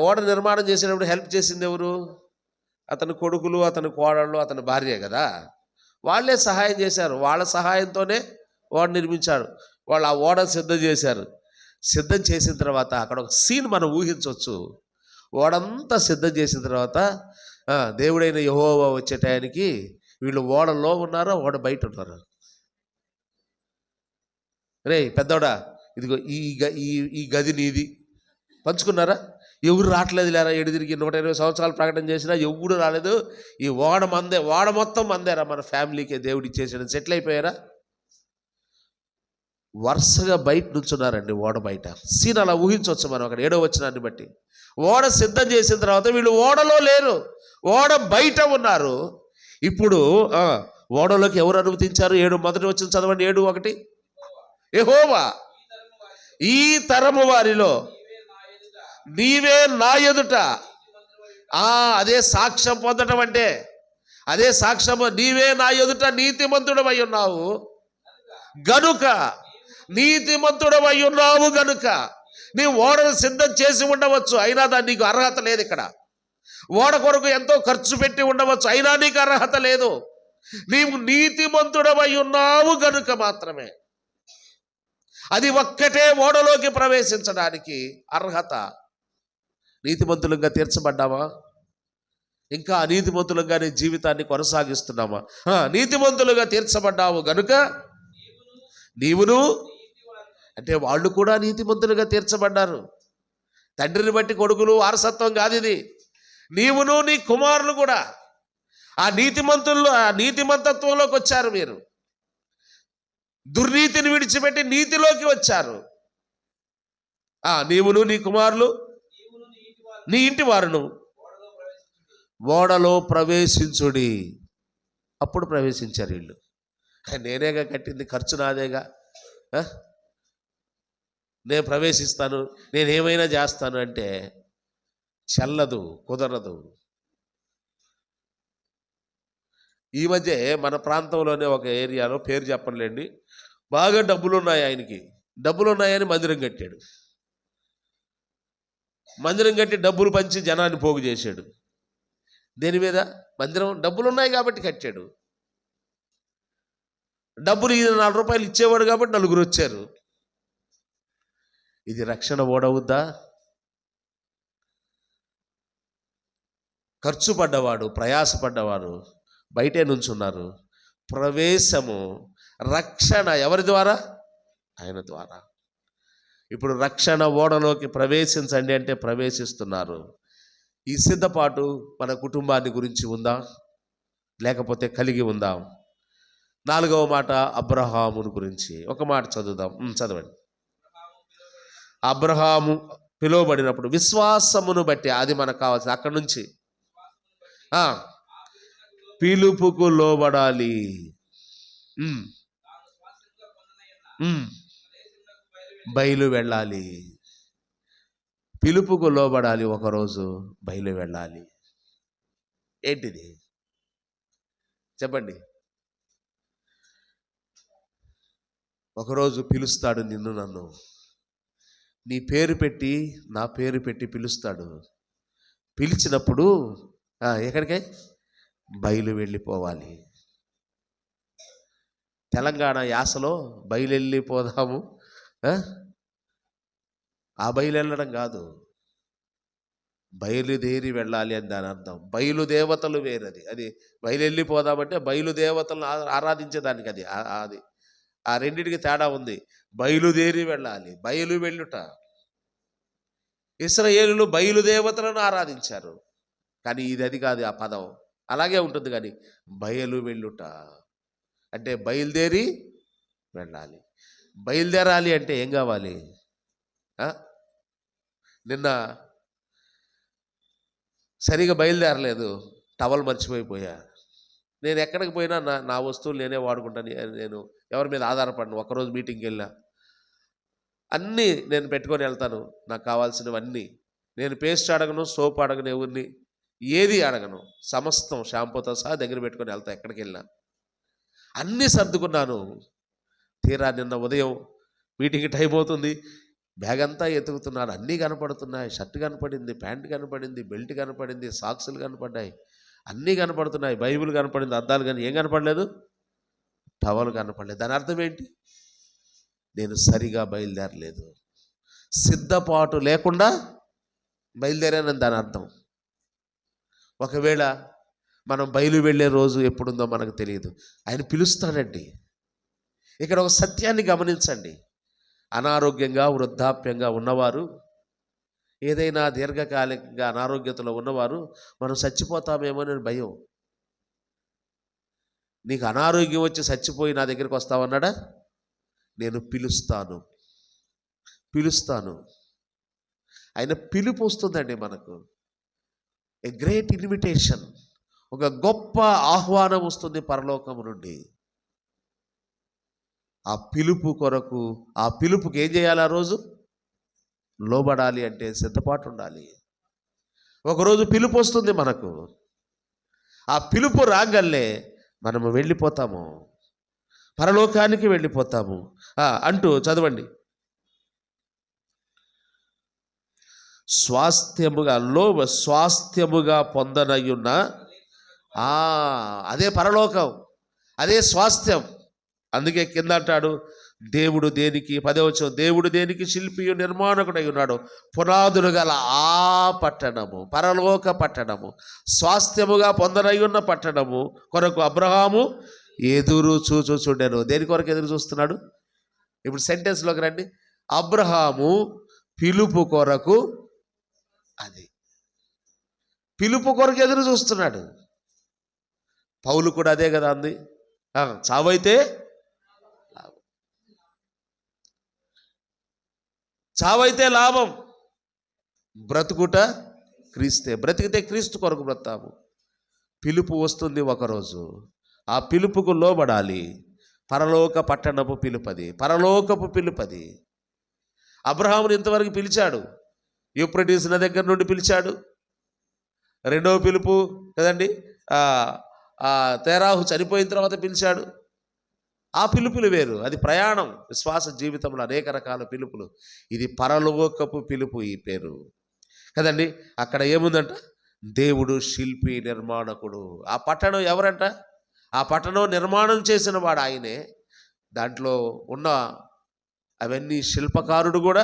ఓడ నిర్మాణం చేసేటప్పుడు హెల్ప్ చేసింది ఎవరు? అతని కొడుకులు, అతని కోడళ్ళు, అతని భార్య కదా. వాళ్ళే సహాయం చేశారు, వాళ్ళ సహాయంతోనే ఓడ నిర్మించారు. వాళ్ళు ఆ ఓడ సిద్ధం చేశారు. సిద్ధం చేసిన తర్వాత అక్కడ ఒక సీన్ మనం ఊహించవచ్చు. ఓడంతా సిద్ధం చేసిన తర్వాత దేవుడైన యెహోవా వచ్చే టయానికి వీళ్ళు ఓడలో ఉన్నారో ఓడ బయట ఉన్నారో. రే పెద్దోడా, ఇదిగో ఈ గది నీది, పంచుకున్నారా? ఎవరు రావట్లేదు లేరా, ఎడు తిరిగి 120 సంవత్సరాలు ప్రకటన చేసినా ఎవడు రాలేదు. ఈ ఓడ మందే, ఓడ మొత్తం మందేరా, మన ఫ్యామిలీకే దేవుడు ఇచ్చేసాడు, సెటిల్ అయిపోయారా? వరుసగా బయట నుంచున్నారండి ఓడ బయట. సీన్ అలా ఊహించవచ్చు మనం అక్కడ 7వ వచనాన్ని బట్టి. ఓడ సిద్ధం చేసిన తర్వాత వీళ్ళు ఓడలో లేరు, ఓడ బయట ఉన్నారు. ఇప్పుడు ఓడలోకి ఎవరు అనుమతించారు? 7 మొదటి వచనం చదవండి, 7:1. యెహోవా, ఈ తరము వారిలో నీవే నా ఎదుట. అదే సాక్ష్యం పొందడం అంటే, అదే సాక్ష్యము. నీవే నా ఎదుట నీతిమంతుడవై ఉన్నావు గనుక, నీతిమంతుడవై ఉన్నావు గనుక. నీ ఓడను సిద్ధం చేసి ఉండవచ్చు, అయినా దానికి నీకు అర్హత లేదు. ఇక్కడ ఓడ కొరకు ఎంతో ఖర్చు పెట్టి ఉండవచ్చు, అయినా నీకు అర్హత లేదు. నీవు నీతిమంతుడవై ఉన్నావు గనుక మాత్రమే. అది ఒక్కటే ఓడలోకి ప్రవేశించడానికి అర్హత. నీతిమంతులుగా తీర్చబడ్డావా? ఇంకా అనీతిమంతులుగానే జీవితాన్ని కొనసాగిస్తున్నామా? నీతిమంతులుగా తీర్చబడ్డావు గనుక నీవును, అంటే వాళ్ళు కూడా నీతిమంతులుగా తీర్చబడ్డారు. తండ్రిని బట్టి కొడుకులు వారసత్వం కాదు ఇది. నీవును నీ కుమారులు కూడా ఆ నీతిమంతత్వంలోకి వచ్చారు. మీరు దుర్నీతిని విడిచిపెట్టి నీతిలోకి వచ్చారు. నీవును నీ కుమారులు నీ ఇంటి వారును ఓడలో ప్రవేశించుడి. అప్పుడు ప్రవేశించారు వీళ్ళు. నేనేగా కట్టింది, ఖర్చు నాదేగా, నేను ప్రవేశిస్తాను, నేనేమైనా చేస్తాను అంటే చెల్లదు, కుదరదు. ఈ మధ్య మన ప్రాంతంలోనే ఒక ఏరియాలో, పేరు చెప్పనులేండి, బాగా డబ్బులున్నాయి ఆయనకి. డబ్బులున్నాయని మందిరం కట్టాడు. మందిరం కట్టి డబ్బులు పంచి జనాన్ని పోగు చేశాడు. దేని మీద? మందిరం డబ్బులు ఉన్నాయి కాబట్టి కట్టాడు. డబ్బులు 4 రూపాయలు ఇచ్చేవాడు కాబట్టి 4 వచ్చారు. ఇది రక్షణ ఓడవుద్దా? ఖర్చు పడ్డవాడు, ప్రయాసపడ్డవాడు బయటే నుంచున్నారు. ప్రవేశము, రక్షణ ఎవరి ద్వారా? ఆయన ద్వారా. ఇప్పుడు రక్షణ ఓడలోకి ప్రవేశించండి అంటే ప్రవేశిస్తున్నారు. ఈ సిద్ధపాటు మన కుటుంబాన్ని గురించి ఉందా, లేకపోతే కలిగి ఉందా? 4వ మాట అబ్రహామును గురించి ఒక మాట చదువుదాం. చదవండి. పిలువబడినప్పుడు విశ్వాసమును బట్టి, అది మనకు కావాల్సింది. అక్కడి నుంచి పిలుపుకు లోబడాలి. బయలు వెళ్ళాలి. పిలుపుకు లోబడాలి. ఒకరోజు బయలు వెళ్ళాలి. ఏంటిది చెప్పండి? ఒకరోజు పిలుస్తాడు నిన్ను నన్ను. నీ పేరు పెట్టి, నా పేరు పెట్టి పిలుస్తాడు. పిలిచినప్పుడు ఎక్కడికై? బయలు వెళ్ళిపోవాలి. తెలంగాణ యాసలో బయలుపోదాము, ఆ బయలు వెళ్ళడం కాదు, బయలుదేరి వెళ్ళాలి అని దాని అర్థం. బయలుదేవతలు వేరది. అది బయలుపోదామంటే బయలుదేవతలను ఆరాధించేదానికి అది అది ఆ రెండింటికి తేడా ఉంది. బయలుదేరి వెళ్ళాలి, బయలు వెళ్ళుట. ఇశ్రాయేలులు బయలుదేవతలను ఆరాధించారు, కానీ ఇది అది కాదు. ఆ పదం అలాగే ఉంటుంది, కానీ బయలు వెళ్ళుట అంటే బయలుదేరి వెళ్ళాలి. బయలుదేరాలి అంటే ఏం కావాలి? నిన్న సరిగా బయలుదేరలేదు, టవల్ మర్చిపోయిపోయా. నేను ఎక్కడికి పోయినా నా వస్తువులు నేనే వాడుకుంటాను. నేను ఎవరి మీద ఆధారపడను. ఒకరోజు మీటింగ్కి వెళ్ళా, అన్నీ నేను పెట్టుకొని వెళ్తాను, నాకు కావాల్సినవన్నీ. నేను పేస్ట్ అడగను, సోప్ అడగను, ఎవరిని ఏది అడగను. సమస్తం షాంపూతో సహా దగ్గర పెట్టుకొని వెళ్తా ఎక్కడికి వెళ్ళినా. అన్నీ సర్దుకున్నాను. తీరా నిన్న ఉదయం మీటింగ్కి టైం అవుతుంది, బ్యాగ్ అంతా ఎతుకుతున్నాను. అన్నీ కనపడుతున్నాయి. షర్ట్ కనపడింది, ప్యాంట్ కనపడింది, బెల్ట్ కనపడింది, సాక్సులు కనపడ్డాయి, అన్నీ కనపడుతున్నాయి. బైబిల్ కనపడింది, అద్దాలు కానీ ఏం కనపడలేదు, టవల్ కనపడలేదు. దాని అర్థం ఏంటి? నేను సరిగా బయలుదేరలేదు, సిద్ధపాటు లేకుండా బయలుదేరానని దాని అర్థం. ఒకవేళ మనం బయలు వెళ్ళే రోజు ఎప్పుడుందో మనకు తెలియదు. ఆయన పిలుస్తాడండి. ఇక్కడ ఒక సత్యాన్ని గమనించండి. అనారోగ్యంగా, వృద్ధాప్యంగా ఉన్నవారు, ఏదైనా దీర్ఘకాలికంగా అనారోగ్యతలో ఉన్నవారు, మనం చచ్చిపోతామేమోనని భయం. నీకు అనారోగ్యం వచ్చి చచ్చిపోయి నా దగ్గరికి వస్తావన్నాడా? నేను పిలుస్తాను. ఆయన పిలుపు వస్తుందండి మనకు. ఏ గ్రేట్ ఇన్విటేషన్, ఒక గొప్ప ఆహ్వానం వస్తుంది పరలోకము నుండి. ఆ పిలుపు కొరకు, ఆ పిలుపుకి ఏం చేయాలి? ఆ రోజు లోబడాలి అంటే సిద్ధపాటు ఉండాలి. ఒకరోజు పిలుపు వస్తుంది మనకు. ఆ పిలుపు రాగల్లే మనము వెళ్ళిపోతాము, పరలోకానికి వెళ్ళిపోతాము అంటూ చదవండి. స్వాస్థ్యముగా పొందనయున్న అదే పరలోకం, అదే స్వాస్థ్యం. అందుకే కింద అంటాడు, దేవుడు దేనికి, 10వ వచనం, దేవుడు దేనికి శిల్పియు నిర్మాణకుడై ఉన్నాడు, పునాదులు గల ఆ పట్టణము, పరలోక పట్టణము, స్వాస్థ్యముగా పొందనయున్న పట్టణము కొరకు అబ్రహాము ఎదురు చూచుచుండెను. దేని కొరకు ఎదురు చూస్తున్నాడు? ఇప్పుడు సెంటెన్స్లోకి రండి. అబ్రహాము పిలుపు కొరకు, అది పిలుపు కొరకు ఎదురు చూస్తున్నాడు. పౌలు కూడా అదే కదా అంది. చావైతే లాభం, బ్రతుకుట క్రీస్తే. బ్రతికితే క్రీస్తు కొరకు బ్రతాము. పిలుపు వస్తుంది ఒకరోజు, ఆ పిలుపుకు లోబడాలి. పరలోక పట్టణపు పిలుపది, పరలోకపు పిలుపది. అబ్రహాముని ఇంతవరకు పిలిచాడు, యూఫ్రటీస్ నది దగ్గర నుండి పిలిచాడు. రెండవ పిలుపు కదండి, తేరాహు చనిపోయిన తర్వాత పిలిచాడు. ఆ పిలుపులు వేరు, అది ప్రయాణం. విశ్వాస జీవితంలో అనేక రకాల పిలుపులు. ఇది పరలోకపు పిలుపు, ఈ పేరు కదండి. అక్కడ ఏముందంట? దేవుడు శిల్పి నిర్మాణకుడు. ఆ పట్టణం ఎవరంట? ఆ పట్టణం నిర్మాణం చేసిన వాడు ఆయనే. దాంట్లో ఉన్న అవన్నీ శిల్పకారుడు కూడా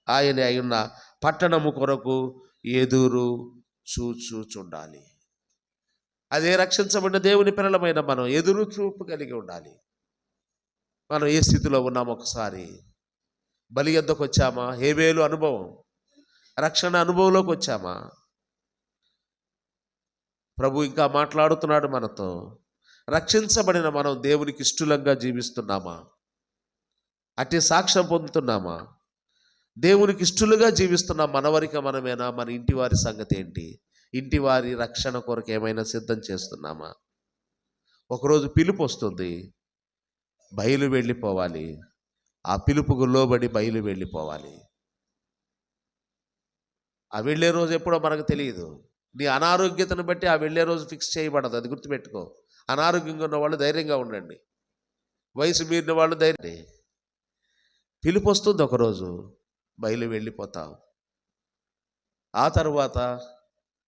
ఆయనే అయి ఉన్న పట్టణము కొరకు ఎదురు చూచుచుండాలి. అదే రక్షించబడిన దేవుని పిల్లలమైన మనం ఎదురు చూపు కలిగి ఉండాలి. మనం ఏ స్థితిలో ఉన్నాము? ఒకసారి బలి యొద్దకు వచ్చామా? హేబేలు అనుభవం, రక్షణ అనుభవంలోకి వచ్చామా? ప్రభు ఇంకా మాట్లాడుతున్నాడు మనతో. రక్షించబడిన మనం దేవునికి ఇష్టలంగా జీవిస్తున్నామా? అట్టి సాక్ష్యం పొందుతున్నామా? దేవునికి ఇష్టలుగా జీవిస్తున్న మనవరికి మనమేనా? మన ఇంటి వారి సంగతి ఏంటి? ఇంటి వారి రక్షణ కొరకు ఏమైనా సిద్ధం చేస్తున్నామా? ఒకరోజు పిలుపు వస్తుంది, బయలు వెళ్ళిపోవాలి. ఆ పిలుపుకు లోబడి బయలు వెళ్ళిపోవాలి. ఆ వెళ్ళే రోజు ఎప్పుడో మనకు తెలియదు. నీ అనారోగ్యతను బట్టి ఆ వెళ్ళే రోజు ఫిక్స్ చేయబడదు, అది గుర్తుపెట్టుకో. అనారోగ్యంగా ఉన్న వాళ్ళు ధైర్యంగా ఉండండి, వయసు మీరిన వాళ్ళు ధైర్యం. పిలుపు వస్తుంది, ఒకరోజు బయలు వెళ్ళిపోతాం. ఆ తర్వాత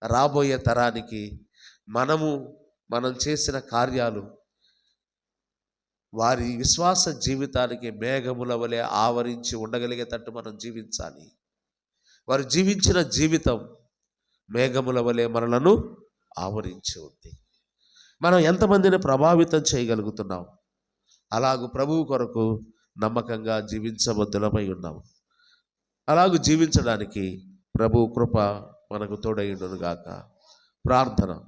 రాబోయే తరానికి మనం చేసిన కార్యాలు వారి విశ్వాస జీవితానికి మేఘముల వలె ఆవరించి ఉండగలిగేటట్టు మనం జీవించాలి. వారు జీవించిన జీవితం మేఘముల వలె మనలను ఆవరించి ఉంది. మనం ఎంతమందిని ప్రభావితం చేయగలుగుతున్నాం? అలాగూ ప్రభువు కొరకు నమ్మకంగా జీవించబద్దులమై ఉన్నాం. అలాగూ జీవించడానికి ప్రభు కృప మనకు తోడైండును గాక. ప్రార్థన.